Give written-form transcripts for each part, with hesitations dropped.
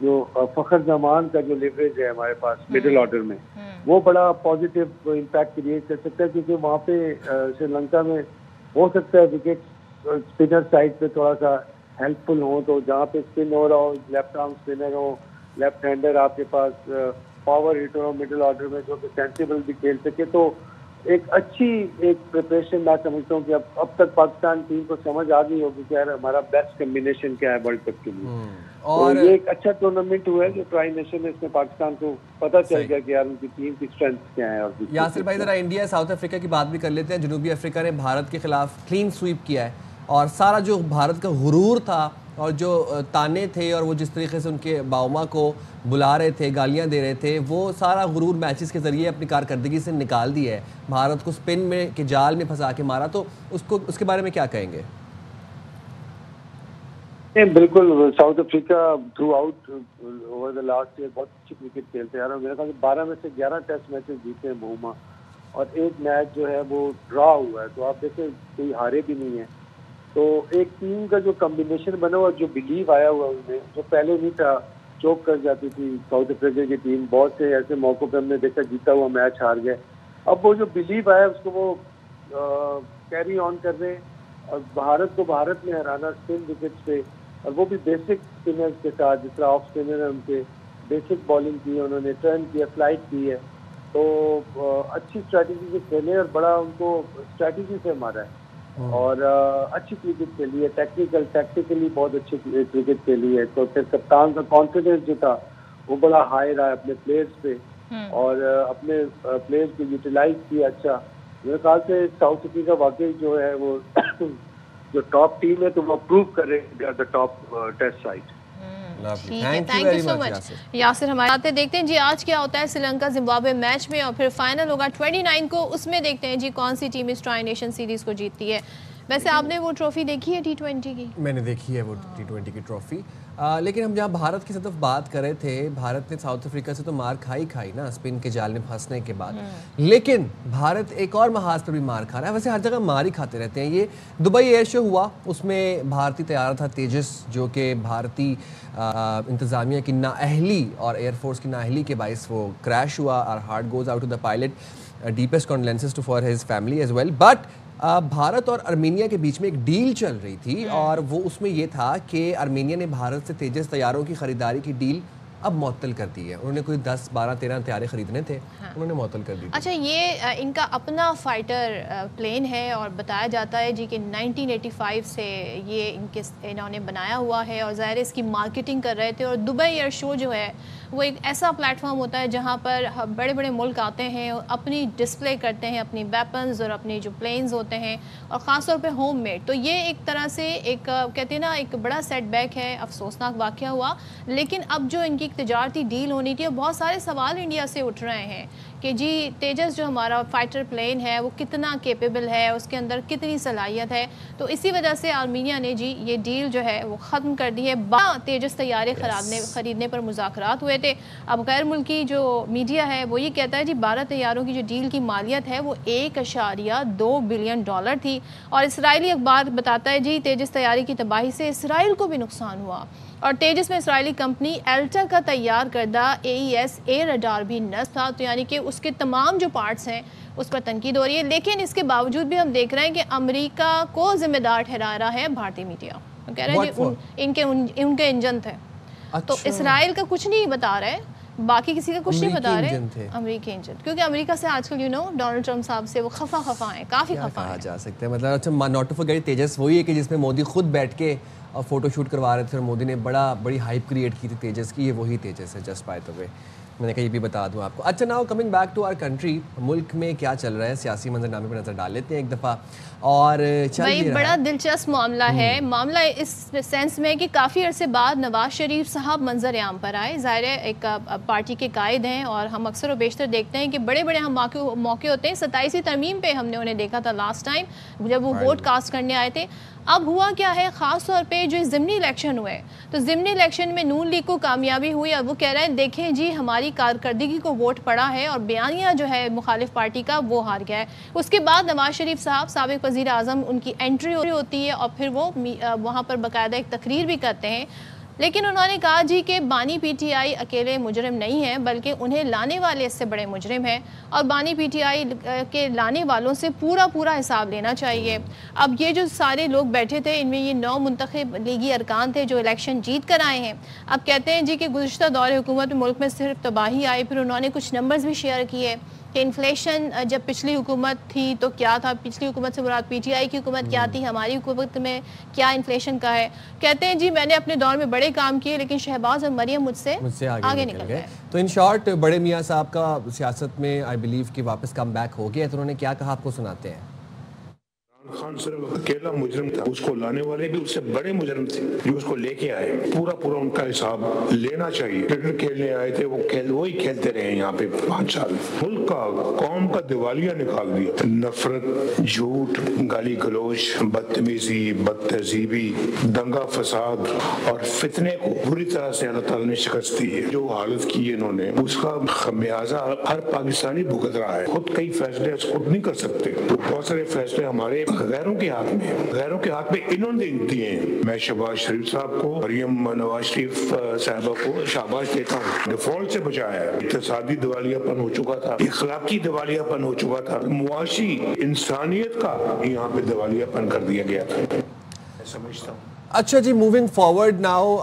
جو فخر زمان کا جو لیوریج ہے ہمارے پاس مڈل آرڈر میں، وہ بڑا پازیٹیو امپیکٹ کریٹ کر سکتا ہے، کیونکہ وہاں پہ سری لنکا میں ہو سکتا ہے وکٹ اسپنر سائڈ پہ تھوڑا سا ہیلپ فل ہو، تو جہاں پہ اسپن ہو رہا ہو، لیفٹ آرم اسپنر ہو، لیفٹ ہینڈر آپ کے پاس پاور ہیٹر ہو مڈل آرڈر میں جو کہ سینسیبل بھی کھیل سکے، تو ایک اچھی ایک پریپریشن میں سمجھتا ہوں کہ اب تک پاکستان ٹیم کو سمجھ آ گئی ہوگی کہ یار ہمارا بیسٹ کمبینیشن کیا ہے ورلڈ کپ کے لیے، اور یہ ایک اچھا ٹورنامنٹ ہوا ہے جو ٹرائی نیشن ہے، اس میں پاکستان کو پتہ چل گیا کہ یار ان کی ٹیم کی اسٹرینتھ کیا ہے۔ اور یاسر بھائی ذرا انڈیا ساؤتھ افریقہ کی بات بھی کر لیتے ہیں۔ جنوبی افریقہ نے بھارت کے خلاف کلین سویپ کیا ہے، اور سارا جو بھارت کا غرور تھا اور جو تانے تھے اور وہ جس طریقے سے ان کے باؤما کو بلا رہے تھے، گالیاں دے رہے تھے، وہ سارا غرور میچز کے ذریعے اپنی کارکردگی سے نکال دیا ہے، بھارت کو سپن میں کے جال میں پھنسا کے مارا، تو اس کے بارے میں کیا کہیں گے؟ بالکل، South Africa throughout over the last year بہت اچھی کرکٹ کھیلتے ہیں، میرے خیال سے 12 میں سے 11 ٹیسٹ میچز جیتے ہیں بہوما، اور ایک میچ جو ہے وہ ڈرا ہوا ہے، تو آپ دیکھیں کوئی ہارے بھی نہیں ہیں، تو ایک ٹیم کا جو کمبینیشن بنا ہوا، جو بلیو آیا ہوا ان میں، جو پہلے نہیں تھا، چوک کر جاتی تھی ساؤتھ افریقہ کی ٹیم، بہت سے ایسے موقعوں پہ ہم نے دیکھا جیتا ہوا میچ ہار گئے، اب وہ جو بلیو آیا اس کو وہ کیری آن کر رہے ہیں، اور بھارت کو بھارت میں ہرانا اسپن وکٹس پہ، اور وہ بھی بیسک اسپنر کے ساتھ، جس طرح آف اسپنر ہے ان کے بیسک بالنگ کی ہے، انہوں نے ٹرن کیا، فلائٹ کی ہے، تو اچھی اسٹریٹجی سے کھیلے اور بڑا ان کو اسٹریٹجی سے مارا ہے، اور اچھی کرکٹ کھیلی ہے، ٹیکٹیکلی بہت اچھی کرکٹ کھیلی ہے، تو پھر کپتان کا کانفیڈنس جو تھا وہ بڑا ہائی رہا اپنے پلیئرز پہ، اور اپنے پلیئرز کو یوٹیلائز کیا اچھا۔ میرے خیال سے ساؤتھ افریقہ واقعی جو ہے وہ جو ٹاپ ٹیم ہے تو وہ پروو کر رہے ہیں the top test site. Thank you so much Yasir, ہمارے ساتھ دیکھتے ہیں جی آج کیا ہوتا ہے سری لنکا زمبابوے میچ میں، اور پھر فائنل ہوگا 29 کو، اس میں دیکھتے ہیں جی کون سی ٹیم اس ٹرائی نیشن سیریز کو جیتتی ہے۔ ویسے آپ نے وہ ٹرافی دیکھی ہے T20 کی؟ میں نے دیکھی ہے وہ T20 کی ٹرافی، لیکن ہم جہاں بھارت کی صرف بات کر رہے تھے، بھارت نے ساؤتھ افریقہ سے تو مار کھائی نا اسپن کے جال میں پھنسنے کے بعد، لیکن بھارت ایک اور محاذ پر بھی مار کھا رہا ہے، ویسے ہر جگہ مار ہی کھاتے رہتے ہیں۔ یہ دبئی ایئر شو ہوا، اس میں بھارتی طیارہ تھا تیجس، جو کہ بھارتی انتظامیہ کی نااہلی اور ایئر فورس کی نااہلی کے باعث وہ کریش ہوا، اور heart goes out to the pilot, deepest condolences to for his family as well. But Bharat اور ارمینیا کے بیچ میں ایک ڈیل چل رہی تھی، اور وہ اس میں یہ تھا کہ ارمینیا نے بھارت سے تیجس طیاروں کی خریداری کی ڈیل اب معطل کر دی ہے۔ انہوں نے کوئی 10 12 13 طیارے خریدنے تھے، انہوں نے معطل کر دی۔ اچھا، یہ ان کا اپنا فائٹر پلین ہے، اور بتایا جاتا ہے جی کہ 1985 سے یہ انہوں نے بنایا ہوا ہے، اور ظاہر اس کی مارکیٹنگ کر رہے تھے، اور دبئی ایئر شو جو ہے وہ ایک ایسا پلیٹ فارم ہوتا ہے جہاں پر بڑے بڑے ملک آتے ہیں، اپنی ڈسپلے کرتے ہیں اپنی ویپنز اور اپنی جو پلینز ہوتے ہیں، اور خاص طور پہ ہوم میڈ، تو یہ ایک طرح سے ایک کہتے ہیں نا ایک بڑا سیٹ بیک ہے، افسوسناک واقعہ ہوا۔ لیکن اب جو ان کی ایک تجارتی ڈیل ہونی تھی، اور بہت سارے سوال انڈیا سے اٹھ رہے ہیں کہ جی تیجس جو ہمارا فائٹر پلین ہے وہ کتنا کیپیبل ہے، اس کے اندر کتنی صلاحیت ہے، تو اسی وجہ سے آرمینیا نے جی یہ ڈیل جو ہے وہ ختم کر دی ہے۔ تیجس طیارے خریدنے پر مذاکرات ہوئے تھے۔ اب غیر ملکی جو میڈیا ہے وہ یہ کہتا ہے جی 12 طیاروں کی جو ڈیل کی مالیت ہے وہ $1.2 بلین تھی، اور اسرائیلی اخبار بتاتا ہے جی تیجس طیارے کی تباہی سے اسرائیل کو بھی نقصان ہوا، اور تیجس میں اسرائیلی کمپنی ایلٹا کا تیار کردہ AES اے رڈار بھی نصب تھا، تو یعنی کہ اس کے تمام جو پارٹس ہیں اس پر تنقید ہو رہی ہے۔ لیکن اس کے باوجود بھی ہم دیکھ رہے ہیں کہ امریکہ کو ذمہ دار ٹھہرا رہا ہے بھارتی میڈیا، کہہ رہے ہیں جی ان کے انجن تھے، تو اسرائیل کا کچھ نہیں بتا رہے، باقی کسی کا کچھ نہیں بتا رہے، امریکی انجن، کیونکہ امریکہ سے آج کل ڈونلڈ ٹرمپ صاحب سے وہ خفا ہیں، کافی خفا ہیں۔ جا سکتے ہیں مطلب اچھا ناٹ ٹو فرگیٹ تیجس وہی ہے کہ جس میں مودی خود بیٹھ کے اور فوٹو شوٹ کروا رہے تھے، اور مودی نے بڑی ہائپ کریٹ کی تھی تیجس کی، یہ وہی تیجس ہے جسٹ بائی دا وے، میں نے کہا یہ بھی بتا دوں آپ کو۔ اچھا now coming back to our country, ملک میں کیا چل رہا ہے، سیاسی منظرنامے پر نظر ڈال لیتے ہیں ایک دفعہ، اور بھائی بڑا دلچسپ معاملہ ہے، معاملہ اس سینس میں کہ کافی عرصے بعد نواز شریف صاحب منظر عام پر آئے، ظاہر ہے ایک پارٹی کے قائد ہیں، اور ہم اکثر و بیشتر دیکھتے ہیں کہ بڑے بڑے ہم موقع ہوتے ہیں، 27 ترمیم پہ ہم نے انہیں دیکھا تھا لاسٹ ٹائم جب وہ ووٹ کاسٹ کرنے آئے تھے۔ اب ہوا کیا ہے، خاص طور پہ جو ضمنی الیکشن ہوئے، تو ضمنی الیکشن میں نون لیگ کو کامیابی ہوئی، اور وہ کہہ رہے ہیں دیکھیں جی ہماری کارکردگی کو ووٹ پڑا ہے، اور بیانیہ جو ہے مخالف پارٹی کا وہ ہار گیا ہے۔ اس کے بعد نواز شریف صاحب سابق وزیر اعظم ان کی انٹری ہوتی ہے، اور پھر وہ وہاں پر باقاعدہ ایک تقریر بھی کرتے ہیں۔ لیکن انہوں نے کہا جی کہ بانی پی ٹی آئی اکیلے مجرم نہیں ہیں بلکہ انہیں لانے والے اس سے بڑے مجرم ہیں اور بانی پی ٹی آئی کے لانے والوں سے پورا حساب لینا چاہیے. اب یہ جو سارے لوگ بیٹھے تھے ان میں یہ 9 منتخب لیگی ارکان تھے جو الیکشن جیت کر آئے ہیں. اب کہتے ہیں جی کہ گزشتہ دور حکومت میں ملک میں صرف تباہی آئی. پھر انہوں نے کچھ نمبرز بھی شیئر کیے کہ انفلیشن جب پچھلی حکومت تھی تو کیا تھا, پچھلی حکومت سے مراد پی ٹی آئی کی حکومت کیا تھی, ہماری حکومت میں کیا انفلیشن کا ہے. کہتے ہیں جی میں نے اپنے دور میں بڑے کام کیے لیکن شہباز اور مریم مجھ سے آگے نکل گئے. تو ان شارٹ بڑے میاں صاحب کا سیاست میں آئی بلیو کہ واپس کم بیک ہو گیا, تو انہوں نے کیا کہا آپ کو سناتے ہیں. خان صرف اکیلا مجرم تھا, اس کو لانے والے بھی اس سے بڑے مجرم تھے جو اس کو لے کے آئے. پورا ان کا حساب لینا چاہیے. کرکٹ کھیلنے آئے تھے وہی کھیلتے رہے یہاں پہ 5 سال. ملک کا قوم کا دیوالیہ نکال دیا. نفرت, جھوٹ, گالی گلوچ, بدتمیزی, بدتہذیبی, دنگا فساد اور فتنے کو بری طرح سے اللہ تعالیٰ نے شکست دی ہے. جو حالت کی ہے انہوں نے اس کا خمیازہ ہر پاکستانی بھگت رہا ہے. خود کئی فیصلے خود نہیں کر سکتے. بہت سارے فیصلے ہمارے غیروں کے ہاتھ میں انہوں نے دیے ہیں. میں شہباز شریف صاحب کو, مریم نواز شریف صاحبہ کو شاباش دیتا ہوں. ڈیفالٹ سے بچایا ہے. اقتصادی دیوالیہ پن ہو چکا تھا, اخلاقی دیوالیہ پن ہو چکا تھا, معاشی انسانیت کا یہاں پہ دیوالیہ پن کر دیا گیا تھا, میں سمجھتا ہوں. اچھا جی, موونگ فارورڈ ناؤ.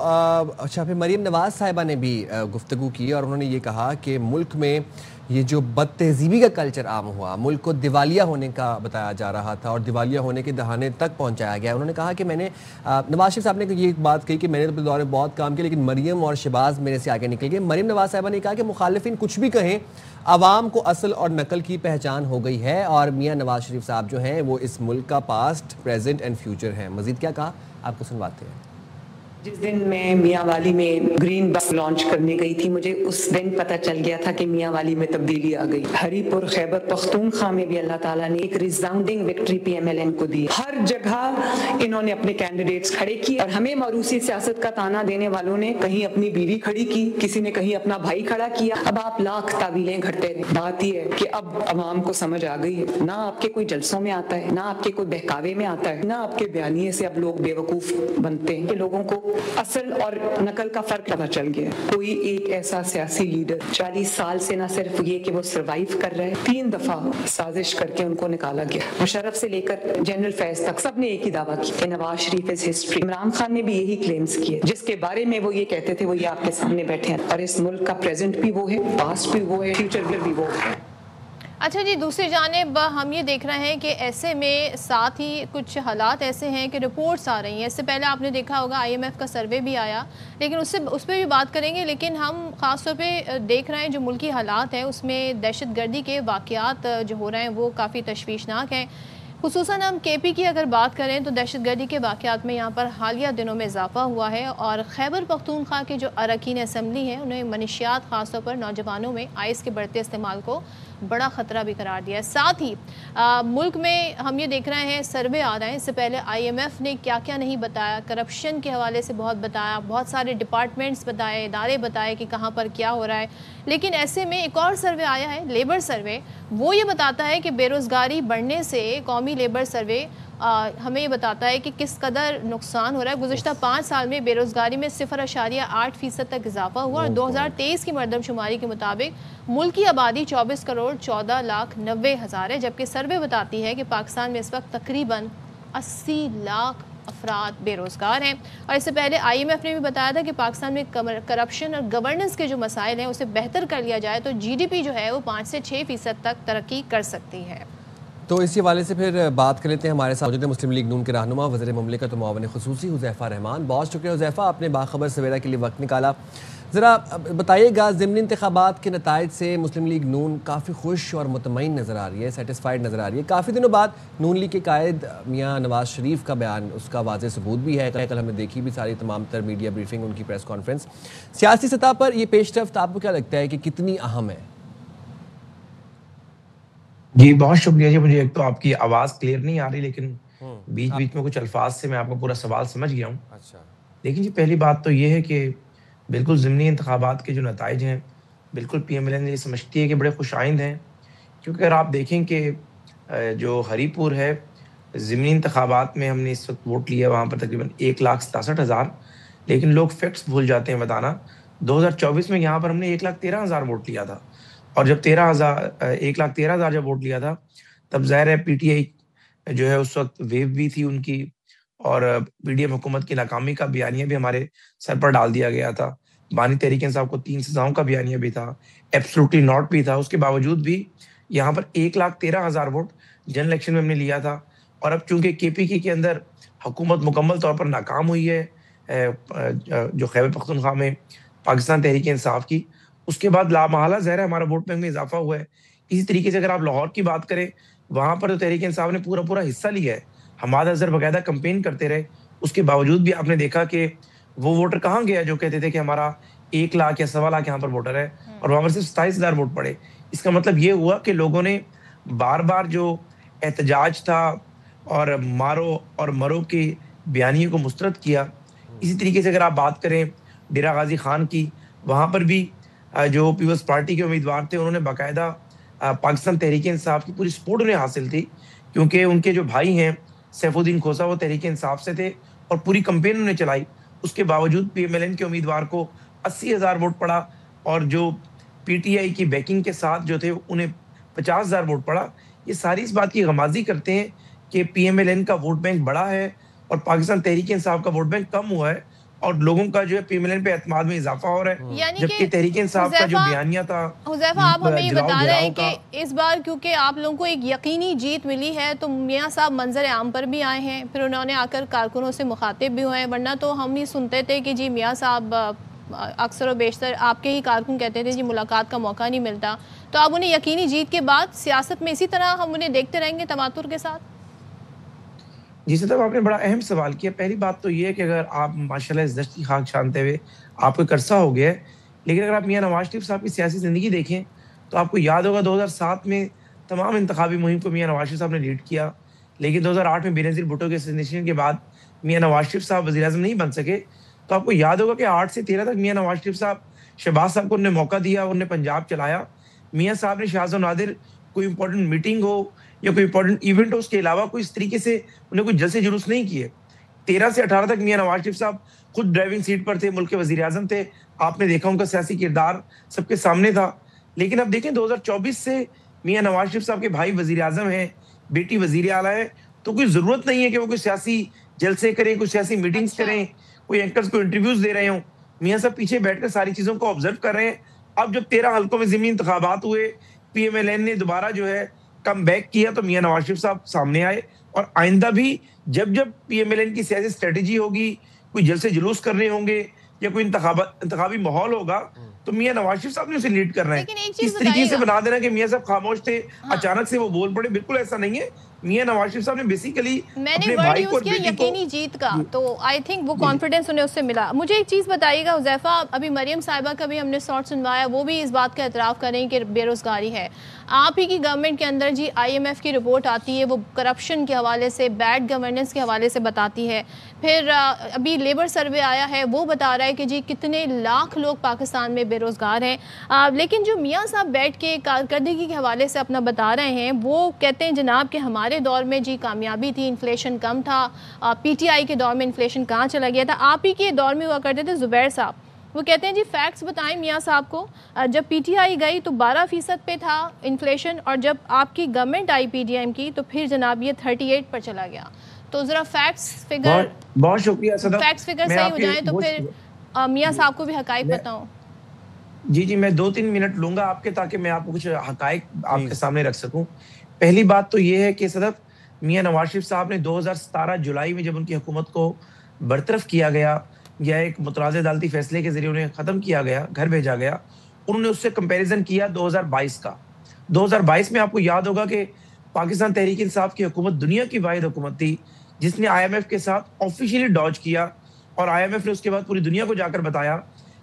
اچھا پھر مریم نواز صاحبہ نے بھی گفتگو کی اور انہوں نے یہ کہا کہ ملک میں یہ جو بد تہذیبی کا کلچر عام ہوا, ملک کو دیوالیہ ہونے کا بتایا جا رہا تھا اور دیوالیہ ہونے کے دہانے تک پہنچایا گیا. انہوں نے کہا کہ میں نے, نواز شریف صاحب نے یہ بات کہی کہ میں نے اپنے دور میں بہت کام کیا لیکن مریم اور شہباز میرے سے آگے نکل گئے. مریم نواز صاحبہ نے کہا کہ مخالفین کچھ بھی کہیں, عوام کو اصل اور نقل کی پہچان ہو گئی ہے اور میاں نواز شریف صاحب جو ہیں وہ اس ملک کا پاسٹ, پریزنٹ اینڈ فیوچر ہیں. مزید کیا کہا آپ کو سنواتے ہیں. جس دن میں میاں والی میں گرین بس لانچ کرنے گئی تھی, مجھے اس دن پتہ چل گیا تھا کہ میاں والی میں تبدیلی آ گئی. ہری پور, خیبر پختونخوا میں بھی اللہ تعالیٰ نے ایک resounding victory P M L N کو دی. ہر جگہ انہوں نے اپنے کینڈیڈیٹس کھڑے کیے اور ہمیں موروثی سیاست کا تانا دینے والوں نے کہیں اپنی بیوی کھڑی کی, کسی نے کہیں اپنا بھائی کھڑا کیا. اب آپ لاکھ تعویلیں گھڑتے رہے. بات یہ ہے کہ اب عوام کو سمجھ آ گئی ہے, نہ آپ کے کوئی جلسوں میں آتا ہے, نہ آپ کے کوئی بہکاوے میں آتا ہے, نہ آپ کے بیانیے سے اب لوگ بیوقوف بنتے ہیں. کہ لوگوں کو اصل اور نقل کا فرق پتہ چل گیا. کوئی ایک ایسا سیاسی لیڈر 40 سال سے نہ صرف یہ کہ وہ سروائیو کر رہے, 3 دفعہ سازش کر کے ان کو نکالا گیا. مشرف سے لے کر جنرل فیض تک سب نے ایک ہی دعویٰ کیا کہ نواز شریف از ہسٹری. عمران خان نے بھی یہی کلیمز کیے جس کے بارے میں وہ یہ کہتے تھے, وہ یہ آپ کے سامنے بیٹھے ہیں. اور اس ملک کا پریزنٹ بھی وہ ہے, پاسٹ بھی وہ ہے, فیوچر بھی وہ ہے. اچھا جی, دوسری جانب ہم یہ دیکھ رہے ہیں کہ ایسے میں ساتھ ہی کچھ حالات ایسے ہیں کہ رپورٹس آ رہی ہیں. اس سے پہلے آپ نے دیکھا ہوگا آئی ایم ایف کا سروے بھی آیا, لیکن اس پہ بھی بات کریں گے. لیکن ہم خاص طور پہ دیکھ رہے ہیں جو ملکی حالات ہیں اس میں دہشت گردی کے واقعات جو ہو رہے ہیں وہ کافی تشویشناک ہیں. خصوصاً ہم کے پی کی اگر بات کریں تو دہشت گردی کے واقعات میں یہاں پر حالیہ دنوں میں اضافہ ہوا ہے اور خیبر پختونخوا کے جو اراکین اسمبلی ہیں انہیں منشیات خاص طور پر نوجوانوں میں آئس کے بڑھتے استعمال کو بڑا خطرہ بھی قرار دیا ہے. ساتھ ہی ملک میں ہم یہ دیکھ رہے ہیں سروے آ رہے ہیں, اس سے پہلے آئی ایم ایف نے کیا کیا نہیں بتایا, کرپشن کے حوالے سے بہت بتایا, بہت سارے ڈپارٹمنٹس بتائے, ادارے بتائے کہ کہاں پر کیا ہو رہا ہے. لیکن ایسے میں ایک اور سروے آیا ہے, لیبر سروے. وہ یہ بتاتا ہے کہ بے روزگاری بڑھنے سے قومی لیبر سروے ہمیں یہ بتاتا ہے کہ کس قدر نقصان ہو رہا ہے. گزشتہ 5 سال میں بے روزگاری میں 0.8% تک اضافہ ہوا اور 2023 کی مردم شماری کے مطابق ملک کی آبادی 24,14,90,000 ہے, جبکہ سروے بتاتی ہے کہ پاکستان میں اس وقت تقریباً 80 لاکھ افراد بے روزگار ہیں. اور اس سے پہلے آئی ایم ایف نے بھی بتایا تھا کہ پاکستان میں کرپشن اور گورننس کے جو مسائل ہیں اسے بہتر کر لیا جائے تو جی ڈی پی جو ہے وہ 5 سے 6% تک ترقی کر سکتی ہے. تو اسی حوالے سے پھر بات کر لیتے ہیں. ہمارے ساتھ موجود ہیں مسلم لیگ نون کے رہنما وزیر مملکت و معاون خصوصی حذیفہ رحمان. بہت شکریہ حذیفہ, آپ نے باخبر سویرا کے لیے وقت نکالا. ذرا بتائیے گا, ضمنی انتخابات کے نتائج سے مسلم لیگ نون کافی خوش اور مطمئن نظر آ رہی ہے, سیٹسفائیڈ نظر آ رہی ہے. کافی دنوں بعد نون لیگ کے قائد میاں نواز شریف کا بیان, اس کا واضح ثبوت بھی ہے. کل ہم نے دیکھی بھی ساری تمام تر میڈیا بریفنگ, ان کی پریس کانفرنس. سیاسی سطح پر یہ پیش رفت آپ کو کیا لگتا ہے کہ کتنی اہم ہے؟ جی بہت شکریہ جی. مجھے ایک تو آپ کی آواز کلیئر نہیں آ رہی, لیکن بیچ میں کچھ الفاظ سے میں آپ کو پورا سوال سمجھ گیا ہوں. اچھا, لیکن جی پہلی بات تو یہ ہے کہ بالکل ضمنی انتخابات کے جو نتائج ہیں بالکل پی ایم ایل این یہ سمجھتی ہے کہ بڑے خوش آئند ہیں, کیونکہ اگر آپ دیکھیں کہ جو ہری پور ہے ضمنی انتخابات میں ہم نے اس وقت ووٹ لیا, وہاں پر تقریباً 1,67,000, لیکن لوگ فیکٹس بھول جاتے ہیں بتانا. 2024 میں یہاں پر ہم نے 1,13,000 ووٹ لیا تھا, اور جب 1,13,000 جب ووٹ لیا تھا تب ظاہر ہے پی ٹی آئی جو ہے اس وقت ویو بھی تھی ان کی, اور پی ڈی ایم حکومت کی ناکامی کا بیانیہ بھی ہمارے سر پر ڈال دیا گیا تھا. بانی تحریک انصاف کو 3 سزاؤں کا بیانیہ بھی تھا, ایبسلوٹلی ناٹ بھی تھا. اس کے باوجود بھی یہاں پر 1,13,000 ووٹ جنرل الیکشن میں ہم نے لیا تھا. اور اب چونکہ کے پی کے اندر حکومت مکمل طور پر ناکام ہوئی ہے جو خیبر پختونخوا میں پاکستان تحریک انصاف کی, اس کے بعد لامحالہ ظاہر ہے ہمارا ووٹ بینک میں اضافہ ہوا ہے. اسی طریقے سے اگر آپ لاہور کی بات کریں, وہاں پر تو تحریک انصاف نے پورا حصہ لیا ہے. حماد اظہر باقاعدہ کمپین کرتے رہے, اس کے باوجود بھی آپ نے دیکھا کہ وہ ووٹر کہاں گیا جو کہتے تھے کہ ہمارا 1 لاکھ یا 1.25 لاکھ یہاں پر ووٹر ہے, اور وہاں پر صرف 27,000 ووٹ پڑے. اس کا مطلب یہ ہوا کہ لوگوں نے بار بار جو احتجاج تھا اور مارو اور مرو کے بیانیے کو مسترد کیا. اسی طریقے سے اگر آپ بات کریں ڈیرہ غازی خان کی, وہاں پر بھی جو پیپلز پارٹی کے امیدوار تھے انہوں نے باقاعدہ پاکستان تحریک انصاف کی پوری سپورٹ انہیں حاصل تھی, کیونکہ ان کے جو بھائی ہیں سیف الدین کھوسا وہ تحریک انصاف سے تھے اور پوری کمپین انہوں نے چلائی. اس کے باوجود پی ایم ایل این کے امیدوار کو 80,000 ووٹ پڑا, اور جو پی ٹی آئی کی بیکنگ کے ساتھ جو تھے انہیں 50,000 ووٹ پڑا. یہ ساری اس بات کی غمازی کرتے ہیں کہ پی ایم ایل این کا ووٹ بینک بڑا ہے اور پاکستان تحریک انصاف کا ووٹ بینک کم ہوا ہے, اور لوگوں کا جو ہے پی ایم ایل این پہ اعتماد میں اضافہ ہو رہا ہے. یعنی جبکہ تحریک انصاف کا جو بیانیہ تھا, حذیفہ آپ ہمیں یہ بتا رہے ہیں کہ اس بار کیونکہ آپ لوگوں کو ایک یقینی جیت ملی ہے تو میاں صاحب منظر عام پر بھی آئے ہیں, پھر انہوں نے آ کر کارکنوں سے مخاطب بھی ہوئے ہیں. ورنہ تو ہم یہ سنتے تھے کہ جی میاں صاحب اکثر و بیشتر آپ کے ہی کارکن کہتے تھے جی ملاقات کا موقع نہیں ملتا. تو آپ انہیں یقینی جیت کے بعد سیاست میں اسی طرح ہم انہیں دیکھتے رہیں گے تواتر کے ساتھ؟ جی صاحب, آپ نے بڑا اہم سوال کیا. پہلی بات تو یہ ہے کہ اگر آپ ماشاءاللہ اس دشت کی خاک چھانتے ہوئے آپ کو ایک عرصہ ہو گیا ہے, لیکن اگر آپ میاں نواز شریف صاحب کی سیاسی زندگی دیکھیں تو آپ کو یاد ہوگا 2007 میں تمام انتخابی مہم کو میاں نواز شریف صاحب نے لیڈ کیا, لیکن 2008 میں بینظیر بھٹو کے اسیسینیشن کے بعد میاں نواز شریف صاحب وزیر اعظم نہیں بن سکے. تو آپ کو یاد ہوگا کہ 8 سے 13 تک میاں نواز شریف صاحب شہباز صاحب کو انہوں نے موقع دیا, انہوں نے پنجاب چلایا. میاں صاحب نے شاہ و نادر کوئی امپورٹنٹ میٹنگ ہو یا کوئی امپورٹنٹ ایونٹ ہو, اس کے علاوہ کوئی اس طریقے سے انہیں کوئی جلسے جلوس نہیں کیے. 13 سے 18 تک میاں نواز شریف صاحب خود ڈرائیونگ سیٹ پر تھے, ملک کے وزیر اعظم تھے. آپ نے دیکھا ان کا سیاسی کردار سب کے سامنے تھا. لیکن اب دیکھیں 2024 سے میاں نواز شریف صاحب کے بھائی وزیر اعظم ہیں, بیٹی وزیر اعلیٰ ہے, تو کوئی ضرورت نہیں ہے کہ وہ کوئی سیاسی جلسے کریں, کوئی سیاسی میٹنگز کریں, کوئی اینکرز کو انٹرویوز دے رہے ہوں. میاں صاحب پیچھے بیٹھ کر ساری چیزوں کو آبزرو کر رہے ہیں. اب جب 13 حلقوں میں ضمنی انتخابات ہوئے, پی ایم ایل این نے دوبارہ جو ہے کم بیک کیا, تو میاں نواز شریف صاحب سامنے آئے. اور آئندہ بھی جب پی ایم ایل این کی سیاسی اسٹریٹجی ہوگی, کوئی جلسے جلوس کرنے ہوں گے یا کوئی انتخابی ماحول ہوگا, تو میاں نواز شریف صاحب نے اسے لیڈ کرنا ہے. اس طریقے سے بنا دینا کہ میاں صاحب خاموش تھے, اچانک سے وہ بول پڑے, بالکل ایسا نہیں ہے. میاں نواز شریف صاحب نے بیسیکلی میں نے ورڈ یوز کیا یقینی جیت کا, تو آئی تھنک وہ کانفیڈنس انہیں اس سے ملا. مجھے ایک چیز بتائیے گا حذیفہ, ابھی مریم صاحبہ کا بھی ہم نے شارٹ سنوایا, وہ بھی اس بات کا اعتراف کریں کہ بے روزگاری ہے. آپ ہی کی گورنمنٹ کے اندر جی آئی ایم ایف کی رپورٹ آتی ہے, وہ کرپشن کے حوالے سے, بیڈ گورننس کے حوالے سے بتاتی ہے. پھر ابھی لیبر سروے آیا ہے, وہ بتا رہا ہے کہ جی کتنے لاکھ لوگ پاکستان میں بے روزگار ہیں. لیکن جو میاں صاحب بیٹھ کے کارکردگی کے حوالے سے اپنا بتا رہے ہیں, وہ کہتے ہیں جناب کہ ہمارے دور میں جی کامیابی تھی, انفلیشن کم تھا. پی ٹی آئی کے دور میں انفلیشن کہاں چلا گیا تھا؟ آپ ہی کے دور میں ہوا کرتے تھے زبیر صاحب, وہ کہتے ہیں جی فیکٹس بتائیں میاں صاحب کو, جب پی ٹی آئی گئی تو 12% پہ تھا انفلیشن, اور جب آپ کی گورنمنٹ آئی پی ڈی ایم کی تو پھر جناب یہ 38 پر چلا گیا. تو ذرا فیکٹس فگر, بہت شکریہ صدف, فیکٹس فگر صحیح ہو جائیں تو پھر میاں صاحب کو بھی حقائق بتاؤں. جی میں 2-3 منٹ لوں گا آپ کے, تاکہ میں آپ کو کچھ حقائق آپ کے سامنے رکھ سکوں. پہلی بات تو یہ ہے کہ صدف, میاں نواز شریف صاحب نے 2017 جولائی میں جب ان کی حکومت کو برطرف کیا گیا یا ایک متنازع عدالتی فیصلے کے ذریعے انہیں ختم کیا گیا, گھر بھیجا گیا, انہوں نے اس سے کمپیریزن کیا 2022 کا. 2022 میں آپ کو یاد ہوگا کہ پاکستان تحریک انصاف کی حکومت دنیا کی واحد حکومت تھی جس نے آئی ایم ایف کے ساتھ آفیشیلی ڈاج کیا, اور آئی ایم ایف نے اس کے بعد پوری دنیا کو جا کر بتایا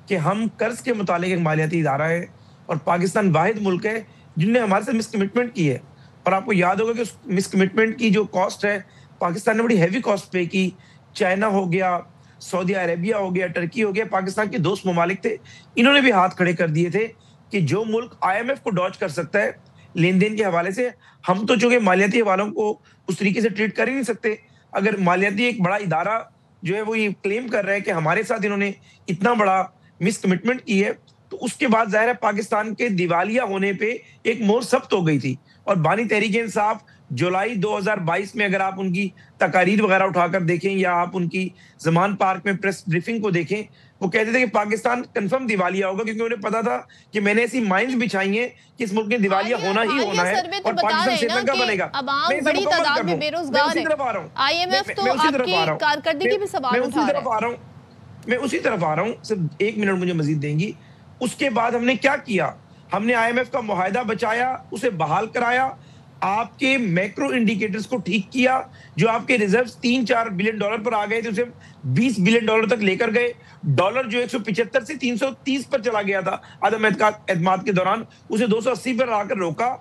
کہ ہم قرض کے متعلق ایک مالیاتی ادارہ ہے, اور پاکستان واحد ملک ہے جن نے ہمارے سے مس کمٹمنٹ کی ہے. اور آپ کو یاد ہوگا کہ اس مس کمٹمنٹ کی جو کاسٹ ہے, پاکستان نے بڑی ہیوی کاسٹ پے کی. چائنا ہو گیا, سعودی عربیہ ہو گیا, ٹرکی ہو گیا, پاکستان کے دوست ممالک تھے, انہوں نے بھی ہاتھ کھڑے کر دیے تھے کہ جو ملک آئی ایم ایف کو ڈاج کر سکتا ہے لین دین کے حوالے سے, ہم تو چونکہ مالیاتی حوالوں کو اس طریقے سے ٹریٹ کر ہی نہیں سکتے. اگر مالیاتی ایک بڑا ادارہ جو ہے وہ یہ کلیم کر رہا ہے کہ ہمارے ساتھ انہوں نے اتنا بڑا مس کمٹمنٹ کی ہے، تو اس کے بعد ظاہر ہے پاکستان کے دیوالیہ ہونے پہ ایک مور ثبت ہو گئی تھی. اور بانی تحریک انصاف جولائی 2022 میں اگر آپ ان کی تقاریر وغیرہ اٹھا کر دیکھیں یا آپ ان کی زمان پارک میں پریس بریفنگ کو دیکھیں، وہ کہتے تھے کہ پاکستان کنفرم دیوالیہ ہوگا، کیونکہ انہیں پتا تھا کہ میں نے ایسی مائنز بچھائی ہیں کہ اس ملک میں دیوالیہ ہونا ہی ہونا ہے اور پاکستان سری لنکا بنے گا. عوام بڑی تعداد میں بے روزگار ہے. آئی ایم ایف تو آپ کی کارکردگی پہ سوال اٹھا رہا ہے. میں اسی طرف آ رہا ہوں. صرف 1 منٹ مجھے مزید دیں گی. اس کے بعد ہم نے کیا کیا؟ ہم نے آئی ایم ایف کا معاہدہ بچایا، اسے بحال کرایا، آپ کے میکرو انڈیکیٹرز کو ٹھیک کیا، جو آپ کے ریزروز $3-4 بلین پر آ گئے تھے اسے $20 بلین تک لے کر گئے. ڈالر جو 175 سے 330 پر چلا گیا تھا عدم اعتماد کے دوران، اسے 280 پر آ کر روکا.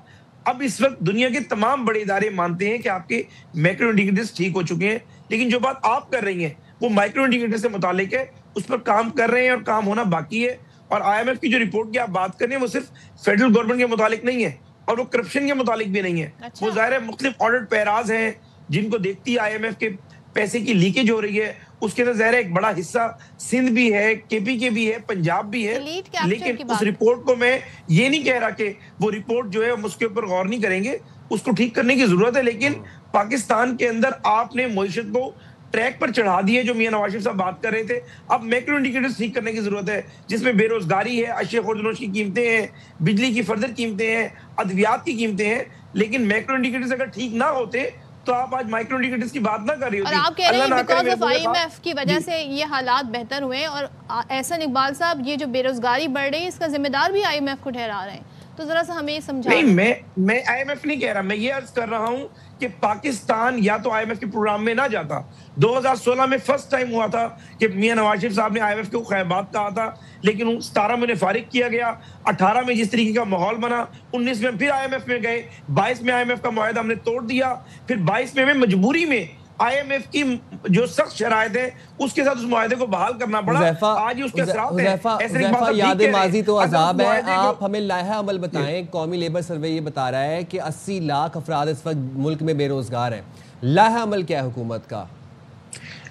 اب اس وقت دنیا کے تمام بڑے ادارے مانتے ہیں کہ آپ کے میکرو انڈیکیٹرز ٹھیک ہو چکے ہیں، لیکن جو بات آپ کر رہی ہیں وہ مائکرو انڈیکیٹر سے متعلق ہے، اس پر کام کر رہے ہیں اور کام ہونا باقی ہے. اور آئی ایم ایف کی جو رپورٹ کی آپ بات کر رہے ہیں وہ صرف فیڈرل گورنمنٹ کے متعلق نہیں ہے اور وہ کرپشن کے متعلق بھی نہیں ہے. وہ ظاہر ہے مختلف آڈٹ پیراز ہیں جن کو دیکھتی آئی ایم ایف کے پیسے کی لیکیج ہو رہی ہے. اس کے اندر ظاہر ہے ایک بڑا حصہ سندھ بھی ہے، کے پی کے بھی ہے، پنجاب بھی ہے. لیکن اس رپورٹ کو میں یہ نہیں کہہ رہا کہ وہ رپورٹ جو ہے ہم اس کے اوپر غور نہیں کریں گے، اس کو ٹھیک کرنے کی ضرورت ہے. لیکن پاکستان کے اندر آپ نے معیشت کو ٹریک پر چڑھا دیے، جو میاں نواز شریف صاحب بات کر رہے تھے. اب میکرو انڈیکیٹرز ٹھیک کرنے کی ضرورت ہے، جس میں بے روزگاری ہے، اشیاء خوردنوش کی قیمتیں ہیں، بجلی کی فردر قیمتیں ہیں، ادویات کی قیمتیں ہیں. لیکن میکرو انڈیکیٹرز اگر ٹھیک نہ ہوتے تو آپ آج مائکرو انڈیکیٹرز کی بات نہ کر رہی ہوتی. اور آپ کہہ رہے ہیں because of I M F کی وجہ سے یہ حالات بہتر ہوئے ہیں. اور احسن اقبال صاحب، یہ جو بے روزگاری بڑھ رہی ہے اس کا ذمہ دار بھی آئی ایم ایف کو ٹھہرا رہے ہیں، تو ذرا سا ہمیں یہ سمجھائیں. نہیں، میں آئی ایم ایف نہیں کہہ رہا، میں یہ عرض کر رہا ہوں کہ پاکستان یا تو آئی ایم ایف کے پروگرام میں نہ جاتا. 2016 میں فرسٹ ٹائم ہوا تھا کہ میاں نواز شریف صاحب نے آئی ایم ایف کو خیبات کہا تھا، لیکن 17 میں انہیں فارغ کیا گیا. 18 میں جس طریقے کا ماحول بنا، 19 میں پھر آئی ایم ایف میں گئے، 22 میں آئی ایم ایف کا معاہدہ ہم نے توڑ دیا. پھر 22 میں مجبوری میں آئی ایم ایف کی جو سخت شرائط ہے اس کے ساتھ اس معاہدے کو بحال کرنا پڑا. آج اس کے اثرات ہیں. یاد ماضی تو عذاب ہے. آپ ہمیں لائحہ عمل بتائیں. قومی لیبر سروے یہ بتا رہا ہے کہ 80 لاکھ افراد اس وقت ملک میں بے روزگار ہیں. لائحہ عمل کیا ہے حکومت کا؟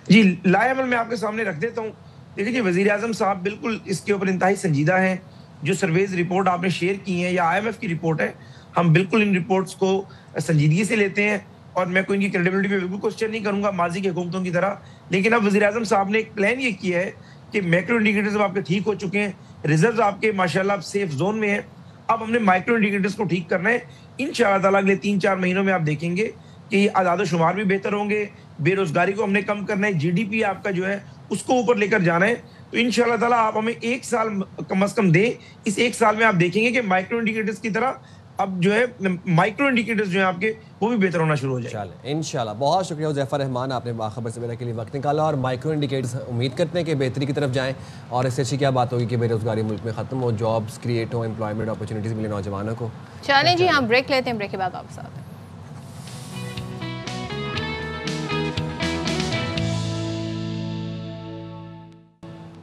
جی، لائحہ عمل میں آپ کے سامنے رکھ دیتا ہوں. دیکھیں جی، وزیر اعظم صاحب بالکل اس کے اوپر انتہائی سنجیدہ ہیں. جو سرویز رپورٹ آپ نے شیئر کی ہیں یا آئی ایم ایف کی رپورٹ ہے، ہم بالکل ان رپورٹس کو سنجیدگی سے لیتے ہیں اور میں کوئی ان کی کریڈیبلٹی پہ بالکل کوشچن نہیں کروں گا ماضی کی حکومتوں کی طرح. لیکن اب وزیر اعظم صاحب نے ایک پلان یہ کیا ہے کہ میکرو انڈیکیٹرز اب آپ کے ٹھیک ہو چکے ہیں، ریزروز آپ کے ماشاءاللہ اب سیف زون میں ہیں. اب ہم نے مائکرو انڈیکیٹرز کو ٹھیک کرنا ہے. انشاءاللہ تعالیٰ اگلے 3-4 مہینوں میں آپ دیکھیں گے کہ یہ اعداد و شمار بھی بہتر ہوں گے. بے روزگاری کو ہم نے کم کرنا ہے، جی ڈی پی آپ کا جو ہے اس کو اوپر لے کر جانا ہے. تو انشاءاللہ تعالیٰ آپ ہمیں 1 سال کم از کم دیں. اس 1 سال میں آپ دیکھیں گے کہ مائکرو انڈیکیٹرز کی طرح اب جو ہے مائکرو انڈیکیٹرز جو ہیں آپ کے وہ بھی بہتر ہونا شروع ہو جائے. انشاءاللہ. بہت شکریہ حذیفہ رحمان، آپ نے باخبر سے میرے کے لیے وقت نکالا. اور مائکرو انڈیکیٹرز امید کرتے ہیں کہ بہتری کی طرف جائیں، اور اس سے اچھی کیا بات ہوگی کہ بے روزگاری ملک میں ختم ہو، جابس کریٹ ہو، امپلائمنٹ اپرچونیٹیز ملے نوجوانوں کو. چلیں جی، ہم بریک لیتے ہیں، بریک کے بعد واپس آتے ہیں.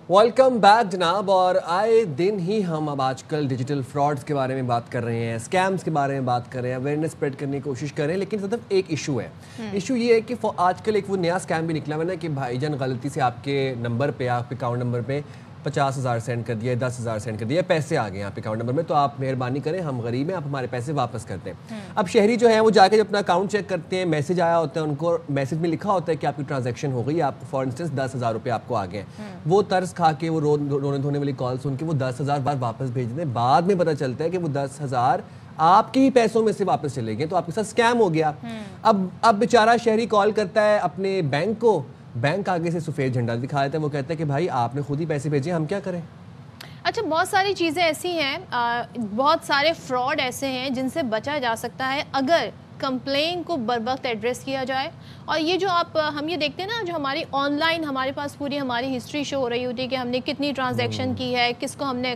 ویلکم بیک جناب. اور آئے دن ہی ہم اب آج کل ڈیجیٹل فراڈز کے بارے میں بات کر رہے ہیں، اسکیمز کے بارے میں بات کر رہے ہیں، اویئرنیس اسپریڈ کرنے کی کوشش کر رہے ہیں. لیکن صرف ایک ایشو ہے. ایشو یہ ہے کہ آج کل ایک وہ نیا اسکیم بھی نکلا ہوا ہے نا کہ بھائی جان غلطی سے آپ کے نمبر پہ، آپ کے اکاؤنٹ نمبر پہ 50,000 سینڈ کر دیا، 10,000 سینڈ کر دیا، پیسے آ گئے آپ کے اکاؤنٹ نمبر میں، تو آپ مہربانی کریں، ہم غریب ہیں، آپ ہمارے پیسے واپس کرتے ہیں. اب شہری جو ہیں وہ جا کے اپنا اکاؤنٹ چیک کرتے ہیں، میسج آیا ہوتا ہے ان کو، میسج میں لکھا ہوتا ہے کہ آپ کی ٹرانزیکشن ہو گئی، آپ کو فار انسٹنس 10,000 روپے آپ کو آ گئے ہیں. وہ طرز کھا کے، وہ رونے دھونے والی کال سن کے وہ 10,000 بار واپس بھیج دیں. بعد میں پتہ چلتا ہے کہ وہ 10,000 آپ کے ہی پیسوں میں سے واپس چلے گئے، تو آپ کے ساتھ اسکیم ہو گیا. اب بیچارہ شہری کال کرتا ہے اپنے بینک کو، بینک آگے سے سفید جھنڈا دکھا دیتا ہے، وہ کہتا ہے کہ بھائی آپ نے خود ہی پیسے بھیجے، ہم کیا کریں. اچھا، بہت ساری چیزیں ایسی ہیں، بہت سارے فراڈ ایسے ہیں جن سے بچا جا سکتا ہے اگر کمپلین کو بر وقت ایڈریس کیا جائے. اور یہ جو ہم یہ دیکھتے ہیں نا، جو ہماری آن لائن ہمارے پاس پوری ہماری ہسٹری شو ہو رہی ہوتی ہے کہ ہم نے کتنی ٹرانزیکشن کی ہے، کس کو ہم نے